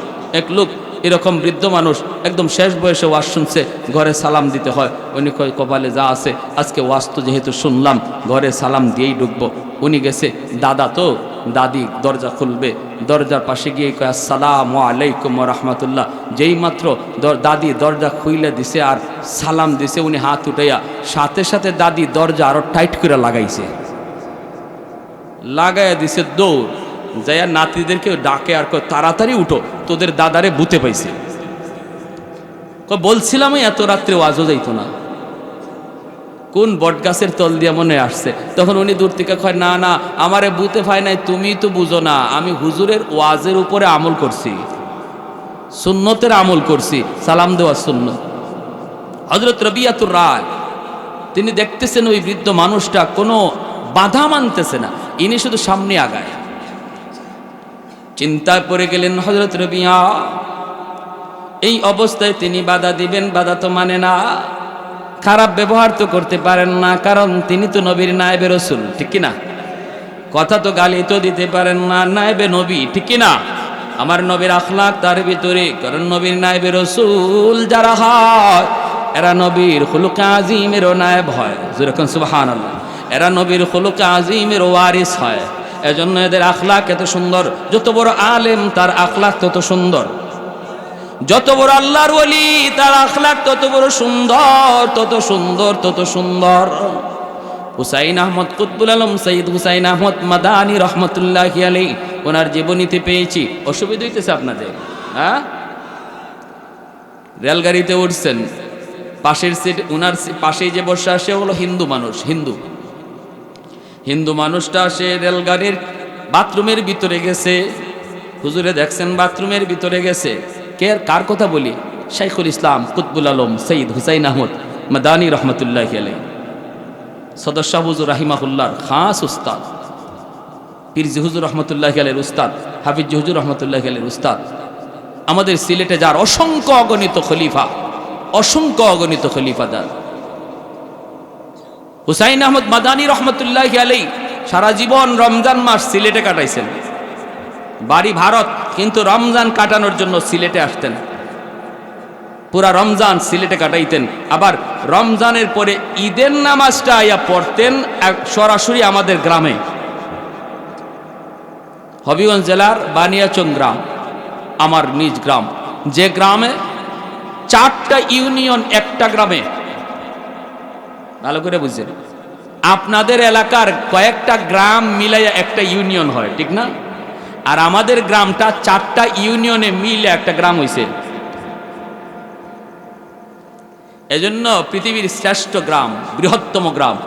এক লোক এরকম বৃদ্ধ মানুষ, একদম শেষ বয়সে ওয়াজ শুনছে, ঘরে সালাম দিতে হয়। উনি কপালে যা আছে, আজকে ওয়াজ তো যেহেতু শুনলাম, ঘরে সালাম দিয়েই ঢুকবো। উনি গেছে, দাদা তো দাদি দরজা খুলবে, দরজার পাশে গিয়ে কয় আসসালামু আলাইকুম ওয়া রাহমাতুল্লাহ। যেই মাত্র দাদি দরজা খুইলে দিছে আর সালাম দিছে, উনি হাত উঠাইয়া সাথে সাথে দাদি দরজা আরো টাইট করে লাগাইয়া দিছে দৌড়, যাইয়া নাতিদেরকে ডাকে আর কয় তাড়াতাড়ি উঠো, তোদের দাদারে বুতে পাইছে। বলছিলাম এত রাত্রে ওয়াজও যাইতো না, কোন বট গাছের তল দিয়া মনে আসছে। তখন উনি দূর থেকে কয় না না, আমারে বুতে পায় নাই, তুমি তো বুঝো না, আমি হুজুরের ওয়াজের উপরে আমল করছি, সুন্নতের আমল করছি, সালাম দেওয়া সুন্নত। হযরত রবিয়াতুর রায় তিনি দেখতেছেন ওই বৃদ্ধ মানুষটা কোনো বাধা মানতেছে না, ইনি শুধু সামনে আগায়। চিন্তায় পড়ে গেলেন হযরত রবিয়া। এই অবস্থায় তিনি বাধা দিবেন, বাধা তো মানে না, খারাপ ব্যবহার তো করতে পারেন না, কারণ তিনি তো নবীর নায়েবে রাসূল, ঠিক কি না? কথা তো গালি তো দিতে পারেন না, নায়েবে নবী, ঠিক কি না? আমার নবীর আখলাক তার ভিতরে, কারণ নবীর নায়েবে রাসূল যারা হয় এরা নবীর খুলুক আজিমেরও নায়েব হয়। যেরকম সুবহানাল্লাহ, এরা নবীর খুলুক আজিমের ওয়ারিস হয়। এজন্য এদের আখলাক এত সুন্দর। যত বড় আলেম তার আখলাক তত সুন্দর, যত বড় আল্লাহর ওলি তার আখলাক তত বড় সুন্দর, তত সুন্দর, তত সুন্দর। হুসাইন আহমদ কুতবুল আলম সৈয়দ হুসাইন আহমদ মাদানী রহমতুল্লাহি আলাইহি, ওনার জীবনীতে পেয়েছি। অসুবিধা হইতেছে আপনাদের? হ্যাঁ, রেলগাড়িতে উঠছেন, পাশের সিট, ওনার পাশেই যে বসে আসে হলো হিন্দু মানুষ। হিন্দু মানুষটা সে রেলগাড়ির বাথরুমের ভিতরে গেছে। হুজুরে দেখছেন বাথরুমের ভিতরে গেছে। কার কথা বলি? শাইখুল ইসলাম কুতবুল আলম সৈয়দ হুসাইন আহমদ মাদানী রহমতুল্লাহি আলাইহি, সদর শাহ হুজুর রাহিমাহুল্লাহর খাস উস্তাদ, পীরজি হুজুর রহমতুল্লাহি আলাইহির উস্তাদ, হাফিজ হুজুর রহমতুল্লাহি আলাইহির উস্তাদ। আমাদের সিলেটে যার অসংখ্য অগণিত খলিফাদার হুসাইন আহমদ মাদানী রহমতুল্লাহি আলাইহি সারা জীবন রমজান মাস সিলেটে কাটাইছেন। বাড়ি ভারত, কিন্তু রমজান কাটানোর জন্য সিলেটে আসতেন। পুরা রমজান সিলেটে কাটাইতেন। আবার রমজানের পরে ঈদের নামাজটা আইয়া পড়তেন সরাসরি আমাদের গ্রামে, হবিগঞ্জ জেলার বানিয়াচং গ্রাম, আমার নিজ গ্রাম, যে গ্রামে 4টা ইউনিয়ন একটা গ্রামে। ভালো করে বুঝছেন? আপনাদের এলাকার কয়েকটা গ্রাম মিলাইয়া একটা ইউনিয়ন হয়, ঠিক না? আর আমাদের গ্রামটা 4টা ইউনিয়নে মিলে একটা গ্রাম হইছে। এজন্য পৃথিবীর শ্রেষ্ঠ গ্রাম, বৃহত্তম গ্রাম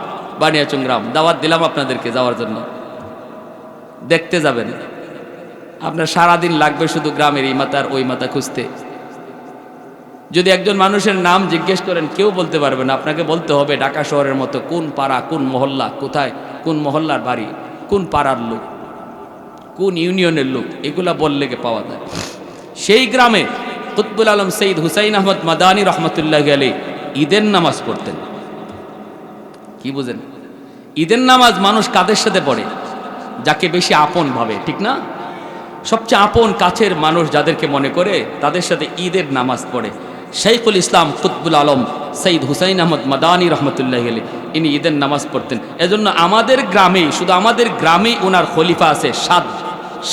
বানিয়াচং গ্রাম। দাওয়াত দিলাম আপনাদেরকে যাওয়ার জন্য, দেখতে যাবেন। আপনার সারাদিন লাগবে শুধু গ্রামের এই মাথার ওই মাথা খুঁজতে। যদি একজন মানুষের নাম জিজ্ঞেস করেন, কেউ বলতে পারবে না। আপনাকে বলতে হবে ঢাকা শহরের মতো কোন পাড়া, কোন মহল্লা, কোথায়, কোন মহল্লার বাড়ি, কোন পাড়ার লোক, কোন ইউনিয়নের লোক, এগুলা বললে পাওয়া যায়। সেই গ্রামে কুতবুল আলম সৈয়দ হুসাইন আহমদ মাদানী রহমতুল্লাহি আলাইহি ঈদের নামাজ পড়তেন। কি বুঝেন? ঈদের নামাজ মানুষ কাদের সাথে পড়ে? যাকে বেশি আপন ভাবে, ঠিক না? সবচেয়ে আপন কাছের মানুষ যাদেরকে মনে করে তাদের সাথে ঈদের নামাজ পড়ে। শাইখুল ইসলাম কুতবুল আলম সৈয়দ হুসাইন আহমদ মাদানী রহমতুল্লাহ আলাইহি ইনি ঈদের নামাজ পড়তেন। এজন্য আমাদের গ্রামে, শুধু আমাদের গ্রামেই ওনার খলিফা আছে,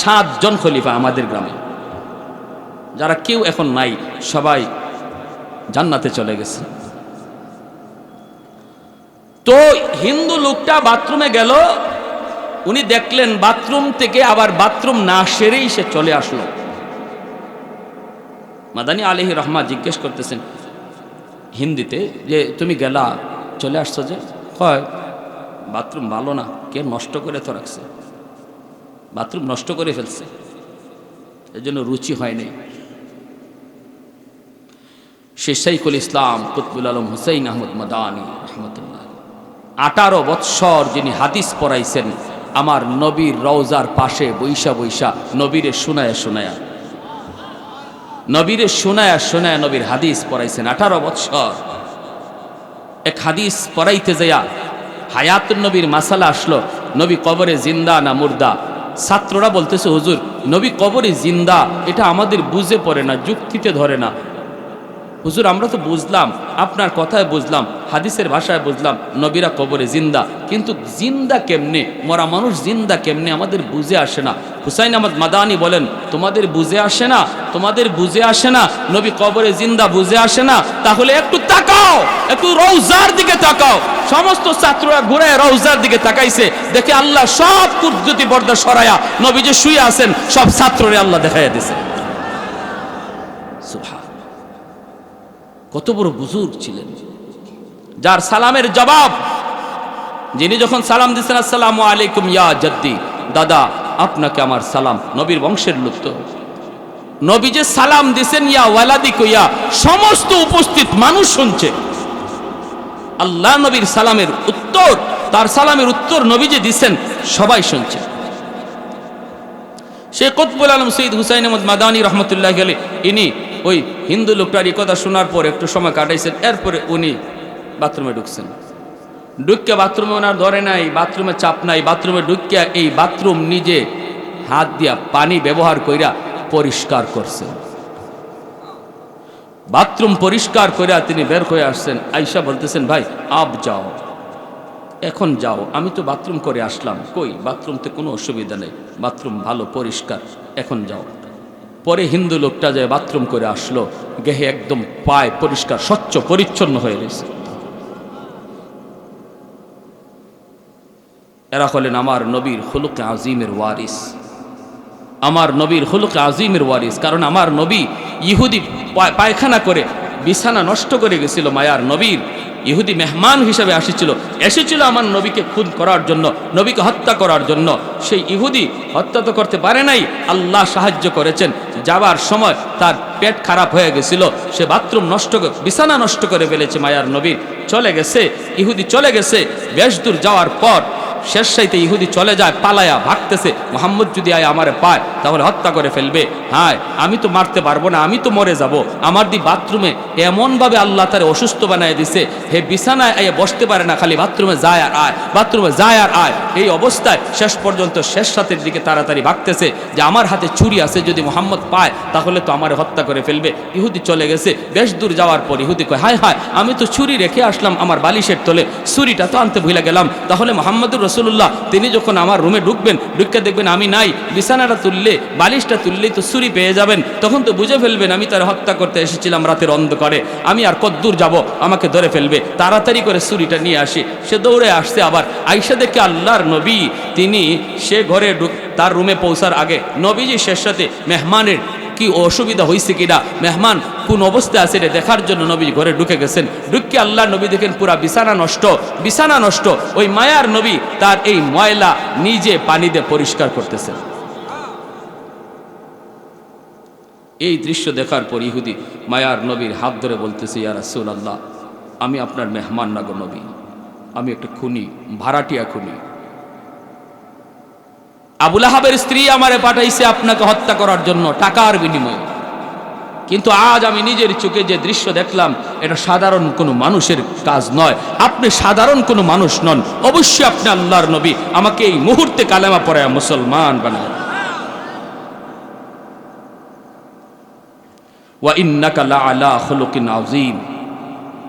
সাতজন খলিফা আমাদের গ্রামে, যারা কেউ এখন নাই, সবাই জান্নাতে চলে গেছে। তো হিন্দু লোকটা বাথরুমে গেল, উনি দেখলেন বাথরুম থেকে আবার বাথরুম না সেরেই সে চলে আসলো। মাদানী আলাইহি রহমা জিজ্ঞেস করতেছেন হিন্দিতে যে তুমি গেলা, চলে আসছো যে? কয় বাথরুম ভালো না, কে নষ্ট করে তো রাখছে, বাথরুম নষ্ট করে ফেলছে, এর জন্য রুচি হয়নি। সে শাইখুল ইসলাম কুতবুল আলম হুসাইন আহমদ মাদানী রহমতুল্লাহ 18 বৎসর যিনি হাদিস পড়াইছেন আমার নবীর রওজার পাশে বৈশা বৈশা, নবীরে শোনায়া নবীর হাদিস পড়াইছেন 18 বৎসর। এক হাদিস পড়াইতে যাইয়া হায়াতুন নবীর মাসালা আসলো, নবী কবরে জিন্দা না মুর্দা। ছাত্ররা বলতেছে হুজুর নবী কবরে জিন্দা, এটা আমাদের বুঝে পড়ে না, যুক্তিতে ধরে না। হুজুর আমরা তো বুঝলাম, আপনার কথায় বুঝলাম, হাদিসের ভাষায় বুঝলাম নবীরা কবরে জিন্দা, কিন্তু জিন্দা কেমনে, মরা মানুষ জিন্দা কেমনে আমাদের বুঝে আসে না। হুসাইন আহমদ মাদানী বলেন তোমাদের বুঝে আসে না, তোমাদের বুঝে আসে না, নবী কবরে জিন্দা বুঝে আসে না, তাহলে একটু তাকাও, একটু রওজার দিকে তাকাও। সমস্ত ছাত্ররা ঘুরে রওজার দিকে তাকাইছে, দেখে আল্লাহ সব কুদরতি পর্দা সরায়া নবী যে শুয়ে আছেন সব ছাত্ররে আল্লাহ দেখাইয়া দিছে। সুবহান, কত বড় বুজুর্গ ছিলেন, যার সালামের জবাব, যিনি যখন সালাম দিচ্ছেন আসসালামু আলাইকুম ইয়া জাদ্দি, দাদা আপনাকে আমার সালাম, নবীর বংশের লোক তো, নবী যে সালাম দিচ্ছেন ইয়া ওয়ালাদি কইয়া সমস্ত উপস্থিত মানুষ শুনছে। আল্লাহ নবীর সালামের উত্তর, তার সালামের উত্তর নবী যে দিচ্ছেন সবাই শুনছে। শেখ কুতবুল আলম সৈয়দ হুসাইন আহমদ মাদানী রহমতুল্লাহ আলাইহি ইনি ওই হিন্দু লোকটার এই কথা শোনার পর একটু সময় কাটাইছেন, এরপরে উনি বাথরুমে ঢুকছেন। ঢুকিয়া বাথরুমে ওনার ধরে নাই, বাথরুমে চাপ নাই, বাথরুমে ঢুকিয়া এই বাথরুম নিজে হাত দিয়া পানি ব্যবহার কইরা পরিষ্কার করছেন। বাথরুম পরিষ্কার কইরা তিনি বের হয়ে আসছেন, আয়েশা বলতেছেন ভাই আপ যাও, এখন যাও, আমি তো বাথরুম করে আসলাম। কই বাথরুমতে কোনো অসুবিধা নেই, বাথরুম ভালো পরিষ্কার, এখন যাও। পরে হিন্দু লোকটা যায় বাথরুম করে আসলো, গেহে একদম পায় পরিষ্কার স্বচ্ছ পরিচ্ছন্ন হয়ে গেছে। এরা হলেন আমার নবীর খুলুক আজিমের ওয়ারিস, আমার নবীর খুলুক আজিমের ওয়ারিস। কারণ আমার নবী ইহুদি পায়খানা করে বিছানা নষ্ট করে গেছিল, মায়ার নবীর ইহুদি মেহমান হিসেবে এসেছিল আমার নবীকে খুন করার জন্য, নবীকে হত্যা করার জন্য। সেই ইহুদি হত্যা তো করতে পারে নাই, আল্লাহ সাহায্য করেছেন। যাবার সময় তার পেট খারাপ হয়ে গেছিল, সে বাথরুম বিছানা নষ্ট করে ফেলেছে মায়ার নবীর, চলে গেছে, ইহুদি চলে গেছে। বেশ দূর যাওয়ার পর শেষ সাইতে ইহুদি চলে যায়, পালায়া ভাগতেছে, মোহাম্মদ যদি আয় আমারে পায় তাহলে হত্যা করে ফেলবে। হ্যাঁ আমি তো মারতে পারবো না, আমি তো মরে যাব। আমার দি বাথরুমে এমনভাবে আল্লাহ তারে অসুস্থ বানায় দিছে, হে বিছানায় আয় বসতে পারে না, খালি বাথরুমে যায় আর আয়, বাথরুমে যায় আর আয়। এই অবস্থায় শেষ পর্যন্ত শেষ রাতের দিকে তাড়াতাড়ি ভাগতেছে যে আমার হাতে ছুরি আছে, যদি মোহাম্মদ পায় তাহলে তো আমারে হত্যা করে ফেলবে। ইহুদি চলে গেছে। বেশ দূর যাওয়ার পর ইহুদি কয় হায় হায়, আমি তো ছুরি রেখে আসলাম আমার বালিশের তলে, ছুরিটা তো আনতে ভুলে গেলাম। তাহলে মোহাম্মদুর রাসূলুল্লাহ তিনি যখন আমার রুমে ঢুকবেন, ঢুকে দেখবেন আমি নাই, বিছানাটা তুললে বালিশটা তুললেই তো ছুরি পেয়ে যাবেন, তখন তো বুঝে ফেলবেন আমি তার হত্যা করতে এসেছিলাম রাতের অন্ধকারে, আমি আর কদ্দূর যাব, আমাকে ধরে ফেলবে। তাড়াতাড়ি করে ছুরিটা নিয়ে আসি। সে দৌড়ে আসছে, আবার আয়েশা দেখে আল্লাহর নবী তিনি সে ঘরে তার রুমে পৌঁছার আগে নবীজি শেষ সাথে মেহমানের কি অসুবিধা হয়েছে কিনা, মেহমান কোন অবস্থায় আছে এটা দেখার জন্য নবী ঘরে ঢুকে গেছেন। ঢুকে আল্লাহ নবী দেখেন পুরা বিছানা নষ্ট। ওই মায়ার নবী তার এই ময়লা নিজে পানি দিয়ে পরিষ্কার করতেছেন। এই দৃশ্য দেখার পর ইহুদি মায়ার নবীর হাত ধরে বলতেছে ইয়া রাসূলুল্লাহ, আমি আপনার মেহমান না গো নবী, আমি একটা খুনি, ভাড়াটিয়া খুনি। আবু লাহাবের স্ত্রী আমারে পাঠাইছে আপনাকে হত্যা করার জন্য টাকার বিনিময়ে। কিন্তু আজ আমি নিজের চোখে যে দৃশ্য দেখলাম, এটা সাধারণ কোনো মানুষের কাজ নয়। আপনি সাধারণ কোনো মানুষ নন, অবশ্যই আপনি আল্লাহর নবী। আমাকে এই মুহূর্তে কালেমা পড়ায় মুসলমান বানায়। ওয়া ইন্নাকা লাআলা খুলুকিন আযীম।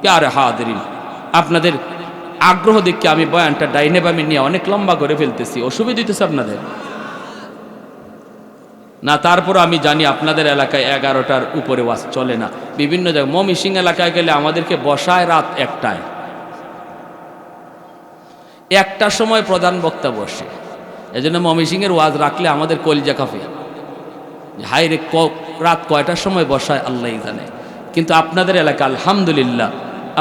প্যারে হাদিরিন, আপনাদের আগ্রহ দেখে আমি বয়ানটা ডাইনে বামে নিয়ে অনেক লম্বা করে ফেলতেছি, অসুবিধা হইতেছে আপনাদের না? তারপর আমি জানি আপনাদের এলাকায় 11টার উপরে ওয়াজ চলে না। বিভিন্ন জায়গায় ময়মনসিংহ এলাকায় গেলে আমাদেরকে বসায় রাত 1টায়। 1টার সময় প্রধান বক্তা বসে, এজন্য ময়মনসিংহের ওয়াজ রাখলে আমাদের কলিজা কাঁপে। হাই রে, রাত কয়টার সময় বসায় আল্লাহই জানে। কিন্তু আপনাদের এলাকা আলহামদুলিল্লাহ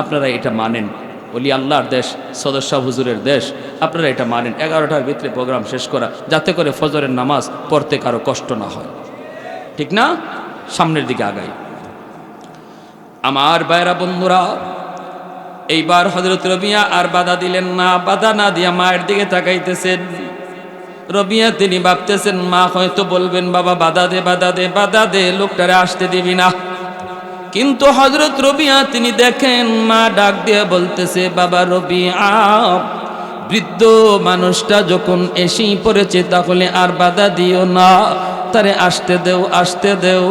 আপনারা এটা মানেন, বলি আল্লাহর দেশ, সদস্য হুজুরের দেশ, আপনারা এটা মানেন 11টার ভিতরে প্রোগ্রাম শেষ করা, যাতে করে ফজরের নামাজ পড়তে কারো কষ্ট না হয়, ঠিক না? সামনের দিকে আগাই। আমার ভাইরা বন্ধুরা, এইবার হযরত রবিয়া আর বাধা দিলেন না। বাধা না দিয়া মায়ের দিকে তাকাইতেছেন। রবিয়া তিনি ভাবতেছেন মা হয়তো বলবেন বাবা বাধা দে, বাধা দে, বাধা দে, লোকটারে আসতে দিবি না। কিন্তু হযরত রবিয়া তিনি দেখেন মা ডাক দিয়ে বলতেছে বাবা রবিয়া, বৃদ্ধ মানুষটা যখন এসেই পড়েছে তাহলে আর বাধা দিও না, তারে আসতে দেও, আসতে দেও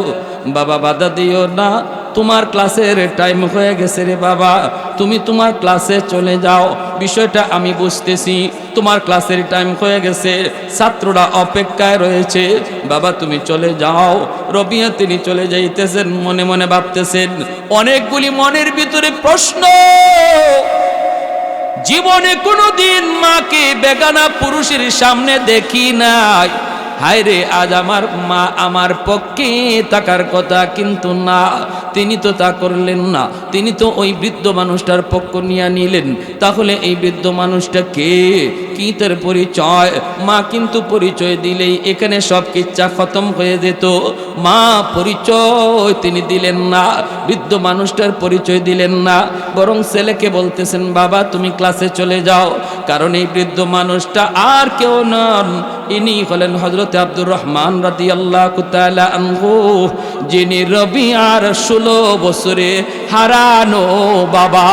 বাবা, বাধা দিও না। তোমার ক্লাসের টাইম হয়ে গেছে রে বাবা, তুমি তোমার ক্লাসে চলে যাও। বিষয়টা আমি বুঝতেছি, তোমার ক্লাসের টাইম হয়ে গেছে, ছাত্ররা অপেক্ষায় রয়েছে, বাবা তুমি চলে যাও। রবিয়া তিনি চলে যাইতেছেন, মনে মনে ভাবতেছেন অনেকগুলি মনের ভিতরে প্রশ্ন। জীবনে কোনোদিন মাকে বেগানা পুরুষের সামনে দেখি নাই। হায় রে, আজ আমার মা আমার পক্ষে থাকার কথা, কিন্তু না, তিনি তো তা করলেন না। তিনি তো ওই বৃদ্ধ মানুষটার পক্ষ নিয়ে নিলেন। তাহলে এই বৃদ্ধ মানুষটা কে, কি তার পরিচয়? মা কিন্তু পরিচয় দিলেই এখানে সব কিচ্ছা খতম হয়ে যেত। মা পরিচয় তিনি দিলেন না, বৃদ্ধ মানুষটার পরিচয় দিলেন না, বরং ছেলেকে বলতেছেন বাবা তুমি ক্লাসে চলে যাও। কারণ এই বৃদ্ধ মানুষটা আর কেউ নন, ইনি হলেন হযরত আব্দুর রহমান রাদিয়াল্লাহু তাআলা আনহু, যিনি রবিয়ার 16 বছরে হারানো বাবা।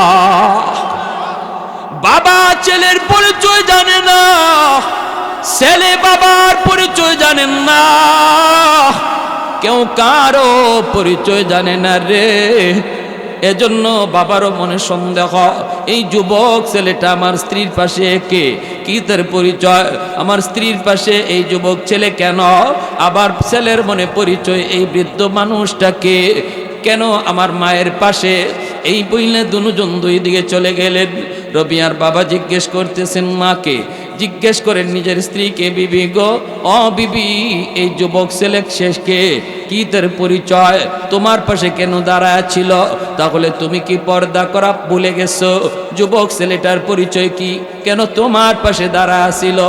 বাবা ছেলের পরিচয় জানে না, ছেলে বাবার পরিচয় জানেন না, কেউ কারো পরিচয় জানে না রে। এজন্য বাবারও মনে সন্দেহ, এই যুবক ছেলেটা আমার স্ত্রীর পাশে কে, কি তার পরিচয়? আমার স্ত্রীর পাশে এই যুবক ছেলে কেন? আবার ছেলের মনে পরিচয় এই বৃদ্ধ মানুষটাকে কেন আমার মায়ের পাশে? এই বইলে দুজন দুই দিকে চলে গেলেন। রবিয়ার বাবা জিজ্ঞেস করতেছেন মাকে, জিজ্ঞেস করেন নিজের স্ত্রীকে, বিবি গো, ও বিবি, এই যুবক ছেলে শেষকে, কি তার পরিচয়? তোমার পাশে কেন দাঁড়ায় ছিল? তাহলে তুমি কি পর্দা করা ভুলে গেছো? যুবক ছেলেটার পরিচয় কি, কেন তোমার পাশে দাঁড়ায় ছিল?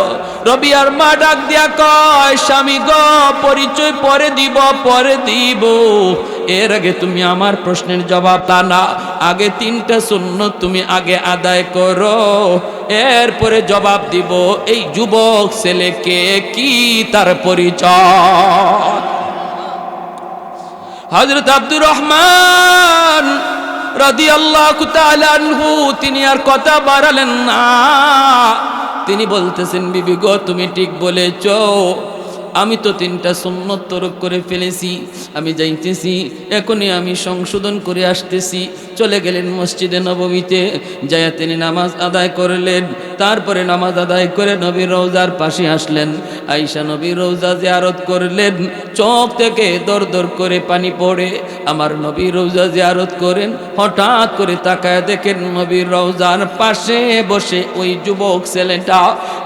রবিয়ার মা ডাক দিয়া কয়, স্বামী গো, পরিচয় পরে দিব, পরে দিব, এর আগে তুমি আমার প্রশ্নের জবাব তা না, আগে 3টা সুন্নত তুমি আগে আদায় করো, এরপরে জবাব দিব এই যুবক ছেলেকে, কি তার পরিচয়। হযরত আব্দুর রহমান রাদিয়াল্লাহু তাআলা আনহু তিনি আর কথা বাড়ালেন না। তিনি বলতেছেন বিবি গো, তুমি ঠিক বলেছো, আমি তো 3টা সুন্নত তরক করে ফেলেছি, আমি যাইতেছি, এখনই আমি সংশোধন করে আসতেছি। চলে গেলেন মসজিদে নববীতে, যাইয়া তিনি নামাজ আদায় করলেন। তারপরে নামাজ আদায় করে নবীর রওজার পাশে আসলেন। আয়েশা নবীর রওজা জিয়ারত করলেন, চোখ থেকে দর দর করে পানি পড়ে। আমার নবীর রওজা জিয়ারত করেন, হঠাৎ করে তাকায় দেখেন নবীর রওজার পাশে বসে ওই যুবক ছেলেটা,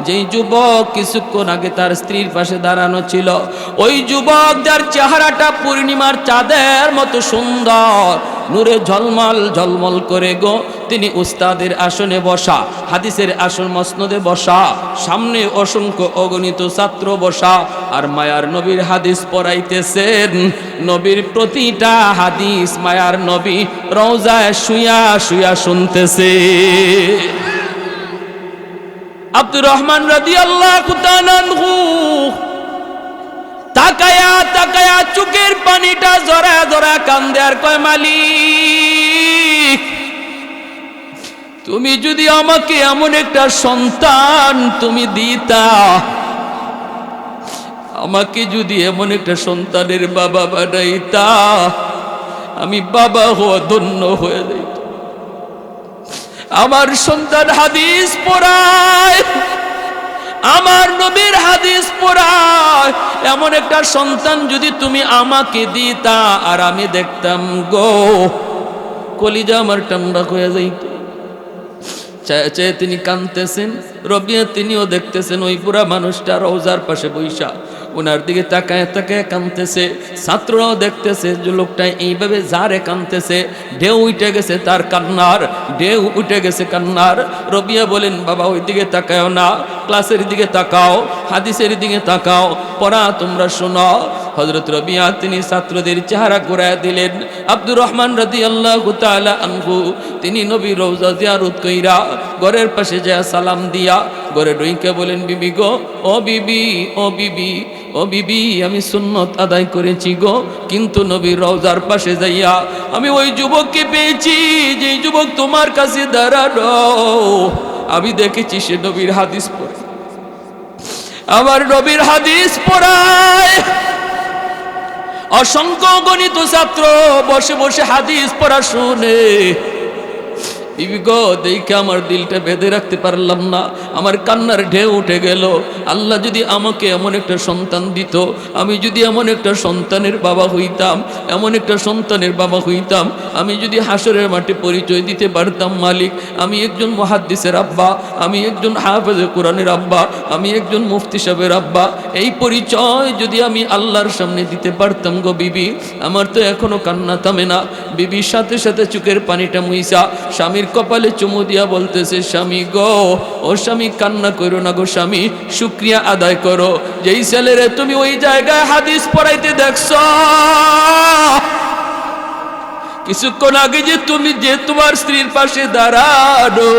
যেই যুবক কিছুক্ষণ আগে তার স্ত্রীর পাশে দাঁড়ানো ছিল। ওই যুবক যার চেহারাটা পূর্ণিমার চাঁদের মতো সুন্দর, নূরে ঝলমল ঝলমল করে গো, তিনি উস্তাদের আসনে বসা, হাদিসের আসন মসনদে বসা, সামনে অসংখ্য অগণিত ছাত্র বসা, আর মায়ার নবীর হাদিস পড়াইতেছেন। নবীর প্রতিটা হাদিস মায়ার নবী রওজায় শুয়া শুয়া শুনতেছে। আব্দুর রহমান রাদিয়াল্লাহু তাআলা আনহু তাকায়া তাকায়া চোখের পানিটা জরা জরা কান্দে আর কয়, মালিক তুমি যদি আমাকে এমন একটা সন্তান তুমি দিতা, আমাকে যদি এমন একটা সন্তানের বাবা বানাইতা, আমি বাবা হওয়া ধন্য হয়ে যাইত। আমার সন্তান হাদিস পড়ায়, আমার নবীর হাদিস পড়ায়, এমন একটা সন্তান যদি তুমি আমাকে দিতা আর আমি দেখতাম গো, কলিজা আমার ঠান্ডা হয়ে যাইত। চায় চায় তিনি কাঁদতেছেন, রবিয়া তিনিও দেখতেছেন ওই পুরা মানুষটা রওজার পাশে বৈশা ওনার দিকে তাকায় তাকায় কাঁদতেছে। ছাত্ররাও দেখতেছে যে লোকটা এইভাবে যারে কাঁদতেছে, ঢেউ উঠে গেছে তার কান্নার, ঢেউ উঠে গেছে কান্নার। রবিয়া বলেন, বাবা ওই দিকে তাকাও না, ক্লাসের দিকে তাকাও, হাদিসের দিকে তাকাও, পড়া তোমরা শোনো। হযরত রবিয়া তিনি ছাত্রদের চেহারা ঘুরায় দিলেন। আব্দুর রহমান রাদিয়াল্লাহু তাআলা আনহু তিনি নবী রওজা জিয়ারত কইরা ঘরের পাশে যায় সালাম দিয়া ঘরে ঢুইকা বলেন, বিবি গো, ও বিবি, ও বিবি, ও বিবি, আমি সুন্নত আদায় করেছি গো, কিন্তু নবীর রওজার পাশে যাইয়া আমি ওই যুবককে পেয়েছি যে যুবক তোমার কাছে দাঁড়ানো। আমি দেখেছি সে নবীর হাদিস পড়ে, আমার নবীর হাদিস পড়ায়। অসংখ্য গণিত ছাত্র বসে বসে হাদিস পড়া শুনে। বিবি গো, দেখে আমার দিলটা বেঁধে রাখতে পারলাম না, আমার কান্নার ঢেউ উঠে গেল। আল্লাহ যদি আমাকে এমন একটা সন্তান দিত, আমি যদি এমন একটা সন্তানের বাবা হইতাম, এমন একটা সন্তানের বাবা হইতাম, আমি যদি হাসরের মাঠে পরিচয় দিতে পারতাম, মালিক আমি একজন মুহাদ্দিসের আব্বা, আমি একজন হাফেজে কোরআনের আব্বা, আমি একজন মুফতি সাহেবের আব্বা, এই পরিচয় যদি আমি আল্লাহর সামনে দিতে পারতাম গো বিবি, আমার তো এখনো কান্না থামে না। বিবির সাথে সাথে চোখের পানিটা মুইসা স্বামীর কপালে চুমু দিয়া বলতেছে, স্বামী গো, ও স্বামী কান্না করো না গো স্বামী, শুকরিয়া আদায় করো যেই ছেলেরে তুমি ওই জায়গায় হাদিস পড়াইতে দেখছো। কিছুক্ষণ আগে যে তুমি যে তোমার স্ত্রীর পাশে দাঁড়ানো,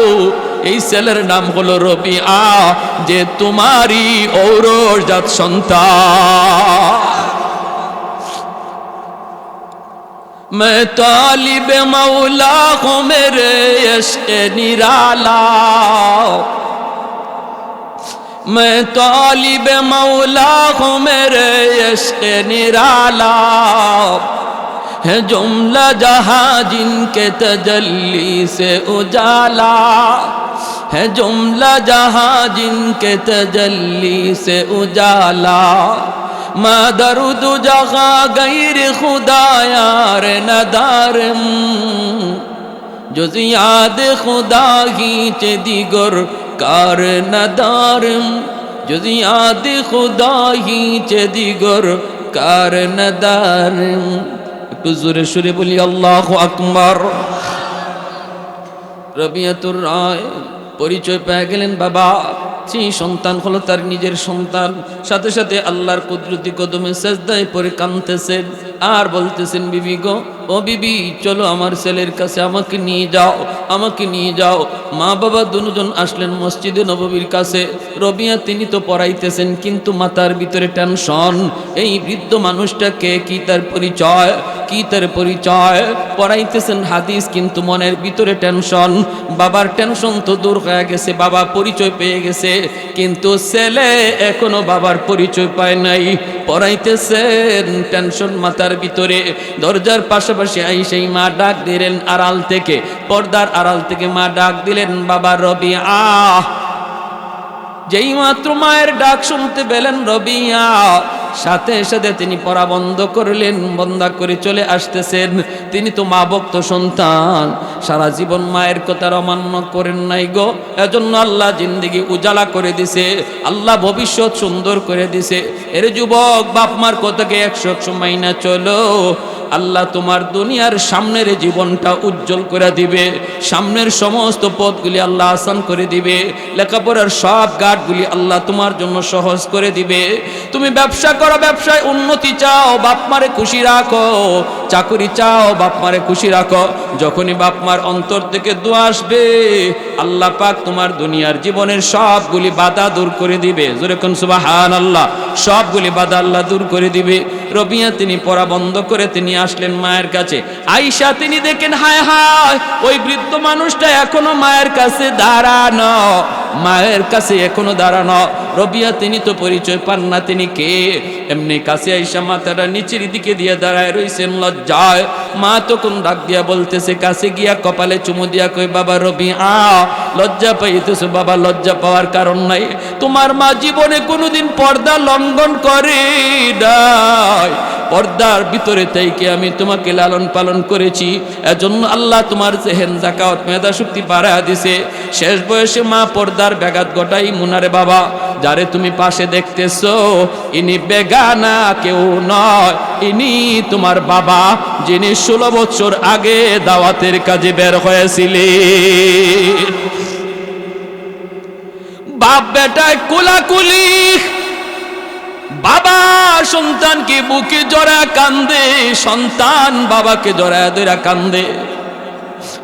এই ছেলের নাম হলো রবিআ, যে তোমারই ঔরজাত সন্তান। मैं तालिब मौला हूँ मेरे इश्क़ निराला, मैं तालिब मौला हूँ मेरे इश्क़ निराला, है जुमला जहाँ जिनके तजल्ली से उजाला, है जुमला जहाँ जिनके तजल्ली से उजाला, ما درود جگہ غیر خدا یار ندارم, جز یاد خدا هیچ دیگر کار ندارم, جز یاد خدا هیچ دیگر کار ندارم. একটু জোরে সুরে বলি আল্লাহু আকবার। রবিয়াতুর রায় পরিচয় পেয়ে গেলেন, বাবা সেই সন্তান হলো তার নিজের সন্তান। সাথে সাথে আল্লাহর কুদরতি কদমে সেজদায় পড়ে কাঁদতেছেন আর বলতেছেন, বিবি গো, ও বিবি, চলো আমার ছেলের কাছে, আমাকে নিয়ে যাও, আমাকে নিয়ে যাও। মা বাবা দুজন আসলেন মসজিদে নববীর কাছে। রবিয়া তিনি তো পড়াইতেছেন, কিন্তু মাথার ভিতরে টেনশন, এই বৃদ্ধ মানুষটাকে কি তার পরিচয়, কি তার পরিচয়। পড়াইতেছেন হাদিস, কিন্তু মনের ভিতরে টেনশন। বাবার টেনশন তো দূর হয়ে গেছে, বাবা পরিচয় পেয়ে গেছে, কিন্তু ছেলে এখনো বাবার পরিচয় পায় নাই। পড়াইতেছেন, টেনশন মাথার ভিতরে। দরজার পাশাপাশি আই সেই মা ডাক দিলেন আড়াল থেকে, পর্দার আড়াল থেকে মা ডাক দিলেন, বাবা রবিআ। যেই মাত্র মায়ের ডাক শুনতে পেলেন রবিআ, সাথে সাথে তিনি পড়া বন্ধ করলেন, বন্ধ করে চলে আসতেছেন। তিনি তো মা ভক্ত সন্তান, সারা জীবন মায়ের কথার অমান্য করেন নাই গো, এজন্য আল্লাহ জিন্দেগি উজালা করে দিছে, আল্লাহ ভবিষ্যৎ সুন্দর করে দিছে। এর যুবক, বাপ মার কথাকে 100 মাইনা চলো, আল্লাহ তোমার দুনিয়ার সামনের জীবনটা উজ্জ্বল করে দিবে, সামনের সমস্ত পথগুলি আল্লাহ আসান করে দিবে, লেখাপড়ার সব ঘাটগুলি আল্লাহ তোমার জন্য সহজ করে দিবে। তুমি ব্যবসা করো, ব্যবসায় উন্নতি চাও, বাপ মারে খুশি রাখো, চাকরি চাও, বাপ মারে খুশি রাখো। যখনই বাপ মার অন্তর থেকে দোয়া আসবে, আল্লাহ পাক তোমার দুনিয়ার জীবনের সবগুলি বাধা দূর করে দিবে। জোরে কোন সুবহানাল্লাহ। সবগুলি বাধা আল্লাহ দূর করে দিবে। রবিয়া তিনি পড়া বন্ধ করে তিনি আসলেন মায়ের কাছে। আয়েশা তিনি দেখেন, হায় হায়, ওই বৃদ্ধ মানুষটা এখনো মায়ের কাছে দাঁড়ানো, মায়ের কাছে এখনো দাঁড়ানো। রবিয়া তিনি তো পরিচয় পান না তিনি কে। এমনি কাছে আয়েশা মাথাটা নিচের দিকে দিয়ে দাঁড়ায় রইছেন লজ্জায়। মা তখন ডাক দিয়া বলতেছে, কাছে গিয়া কপালে চুমু দিয়া কই, বাবা রবিয়া, লজ্জা পাইতেছো বাবা, লজ্জা পাওয়ার কারণ নাই। তোমার মা জীবনে কোনোদিন পর্দা লঙ্ঘন করে নাই, পর্দার ভিতরে থেকে আমি তোমাকে লালন পালন করেছি, এজন্য আল্লাহ তোমার জেহেন যাকাত মেধা শক্তি বাড়ায় দিছে। শেষ বয়সে মা পর্দার ব্যাঘাত ঘটাই মুনারে বাবা, যারে তুমি পাশে দেখতেছো ইনি বেগানা কেউ নয়, ইনি তোমার বাবা, যিনি 16 বছর আগে দাওয়াতের কাজে বের হয়েছিলেন। বাপ বেটায় কোলাকুলি, বাবা সন্তানকে বুকে জড়া কান্দে, সন্তান বাবাকে জড়া ধরা কান্দে।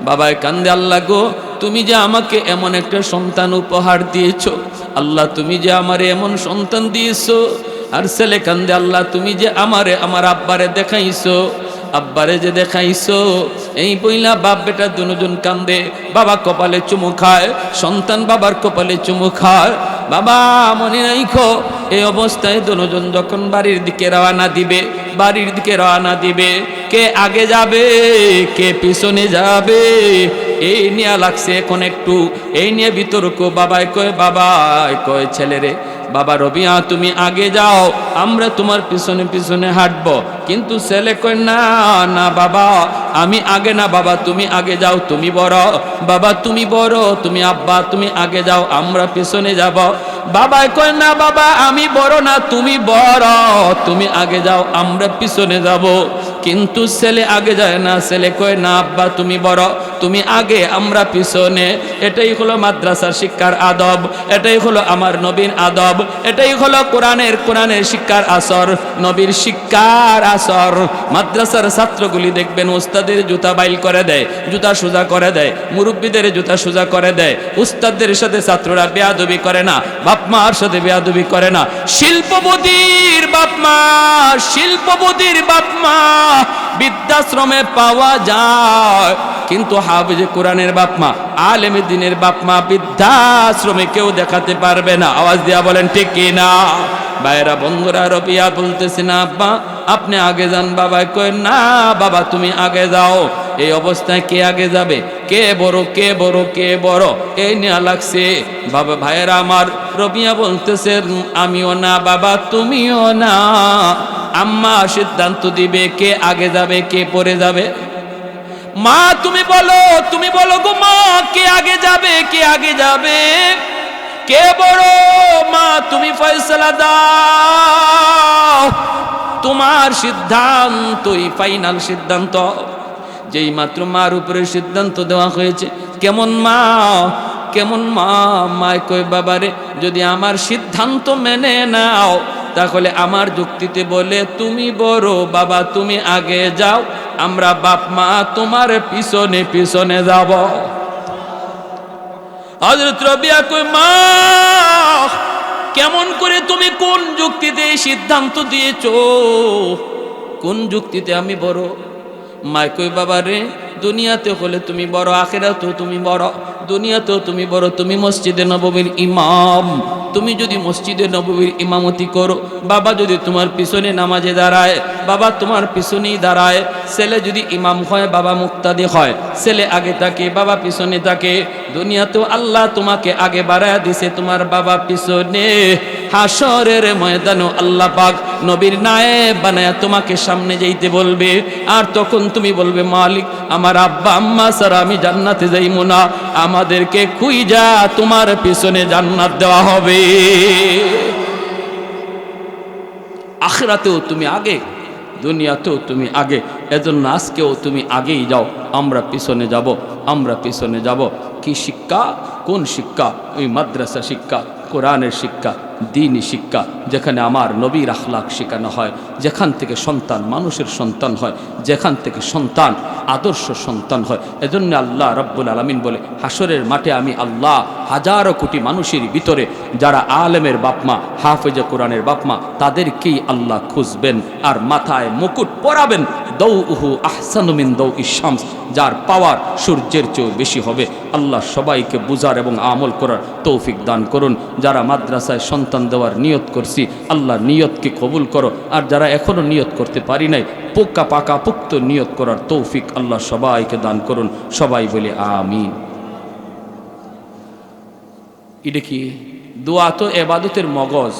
বাবায় কান্দে, আল্লাহ গো, তুমি যে আমাকে এমন একটা সন্তান উপহার দিয়েছো, আল্লাহ তুমি যে আমারে এমন সন্তান দিয়েছো। আর ছেলে কান্দে, আল্লাহ তুমি যে আমারে আমার আব্বারে দেখাইছো, আব্বারে যে দেখাইছো। এই বইলা বাপ বেটা দুজন কান্দে। বাবা কপালে চুমু খায়, সন্তান বাবার কপালে চুমু খায়। বাবা মনে রাখো, এই অবস্থায় দুজন যখন বাড়ির দিকে রওনা দিবে, বাড়ির দিকে রওনা দিবে, কে আগে যাবে কে পিছনে যাবে, এই নিয়ে লাগছে এখন একটু, এই নিয়ে বিতর্ক। বাবাই কয়, বাবাই কয় ছেলেরে, বাবা রবিয়া তুমি আগে যাও, আমরা তোমার পিছনে পিছনে হাঁটবো। কিন্তু ছেলে কয়, না না বাবা, আমি আগে না, বাবা তুমি আগে যাও, তুমি বড়, বাবা তুমি বড়, তুমি আব্বা তুমি আগে যাও, আমরা পিছনে যাব। বাবা কয়, না বাবা আমি বড় না, তুমি বড়, তুমি আগে যাও, আমরা পিছনে যাব। কিন্তু ছেলে আগে যায় না, ছেলে কয়, না আব্বা তুমি বড়, তুমি আগে, আমরা পিছনে। এটাই হলো মাদ্রাসার শিক্ষার আদব, এটাই হলো আমার নবীর আদব, এটাই হলো কোরআনের শিক্ষার আসর, নবীর শিক্ষার আসর। মাদ্রাসার ছাত্রগুলি দেখবেন উস্তাদের জুতা বাইল করে দেয়, জুতা সোজা করে দেয়, মুরব্বীদের জুতা সোজা করে দেয়। উস্তাদের সাথে ছাত্ররা বেয়াদবি করে না, বাপ মার সাথে বেয়াদবি করে না। শিল্পপতির বাপ মা, শিল্পপতির বাপ মা বৃদ্ধাশ্রমে পাওয়া যায়, কিন্তু হাফেজে কোরআনের বাপ মা, আলেমে দ্বীনের বাপ মা বৃদ্ধাশ্রমে কেউ দেখাতে পারবে না। আওয়াজ দিয়া বলেন ঠিক কি না? ভাইরা বন্ধুরা, রবিয়া বলতেছে, না আব্বা আপনি আগে যান। বাবা কয়, না বাবা তুমি আগে যাও। এই অবস্থায় কে আগে যাবে, কে বড় কে বড় কে বড়, এই নিয়ে লাগছে। বাবা ভাইয়েরা আমার, রবিয়া বলতেছে, আমিও না বাবা তুমিও না, আম্মা সিদ্ধান্ত দিবে কে আগে যাবে কে পরে যাবে। মা তুমি বলো গো মা, কে আগে যাবে কে আগে যাবে, কে বড়, মা তুমি ফয়সালা দাও, তোমার সিদ্ধান্তই ফাইনাল সিদ্ধান্ত। যেই মাত্র মার উপরে সিদ্ধান্ত দেওয়া হয়েছে, কেমন মা কেমন মা, মায় কয়, বাবারে যদি আমার সিদ্ধান্ত মেনে নাও, তাহলে আমার যুক্তিতে বলে তুমি বড়, বাবা তুমি আগে যাও, আমরা বাপ মা তোমার পিছনে পিছনে যাব। হযরত রবিয়া কয়, মা কেমন করে তুমি কোন যুক্তিতে এই সিদ্ধান্ত দিয়েছো, কোন যুক্তিতে আমি বড়? মা কই, বাবা রে দুনিয়াতে হলে তুমি বড়, আখিরাতেও তুমি বড়। দুনিয়াতেও তুমি বড়, তুমি মসজিদে নববীর ইমাম, তুমি যদি মসজিদে নববীর ইমামতি করো, বাবা যদি তোমার পিছনে নামাজে দাঁড়ায়, বাবা তোমার পিছনেই দাঁড়ায়। ছেলে যদি ইমাম হয়, বাবা মুক্তাদি হয়, ছেলে আগে থাকে বাবা পিছনে থাকে। দুনিয়াতেও আল্লাহ তোমাকে আগে বাড়ায় দিছে, তোমার বাবা পিছনে। হাসরের ময়দানও আল্লাহ পাক নবীর নায়েব বানায়া তোমাকে সামনে যাইতে বলবে, আর তখন তুমি বলবে, মালিক আমার আব্বা আম্মা ছাড়া আমি জান্নাতে যাইমু না, আমাদেরকে খুঁজা তোমার পিছনে জান্নাত দেওয়া হবে। আখিরাতেও তুমি আগে, দুনিয়াতেও তুমি আগে, এজন্য আজকেও তুমি আগেই যাও, আমরা পিছনে যাব, আমরা পিছনে যাব। কি শিক্ষা! কোন শিক্ষা? ওই মাদ্রাসা শিক্ষা, কোরআনের শিক্ষা, দ্বীনি শিক্ষা, যেখানে আমার নবীর আখলাক শেখানো হয়, যেখান থেকে সন্তান মানুষের সন্তান হয়, যেখান থেকে সন্তান আদর্শ সন্তান হয়। এজন্য আল্লাহ রাব্বুল আলামিন বলে, হাসরের মাঠে আমি আল্লাহ হাজারো কোটি মানুষের ভিতরে যারা আলেমের বাপমা, হাফেজে কোরআনের বাপমা, তাদেরকেই আল্লাহ খুঁজবেন আর মাথায় মুকুট পরাবেন। দৌউহু আহসানু মিন দৌইশ শামস, যার পাওয়ার সূর্যের চেয়েও বেশি হবে। আল্লাহ সবাইকে বুঝার এবং আমল করার তৌফিক দান করুন। যারা মাদ্রাসায় সন্তান দেওয়ার নিয়ত করছি, আল্লাহ নিয়তকে কবুল করো। আর যারা এখনও নিয়ত করতে পারি নাই, পোক্কা পাকা পুক্ত নিয়ত করার তৌফিক আল্লাহ সবাইকে দান করুন। সবাই বলে আমিন। এটা কি দোয়া? তো এবাদতের মগজ।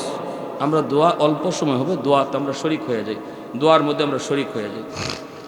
আমরা দোয়া অল্প সময় হবে, দোয়াতে আমরা শরিক হয়ে যাই, দোয়ার মধ্যে আমরা শরিক হয়ে যাই।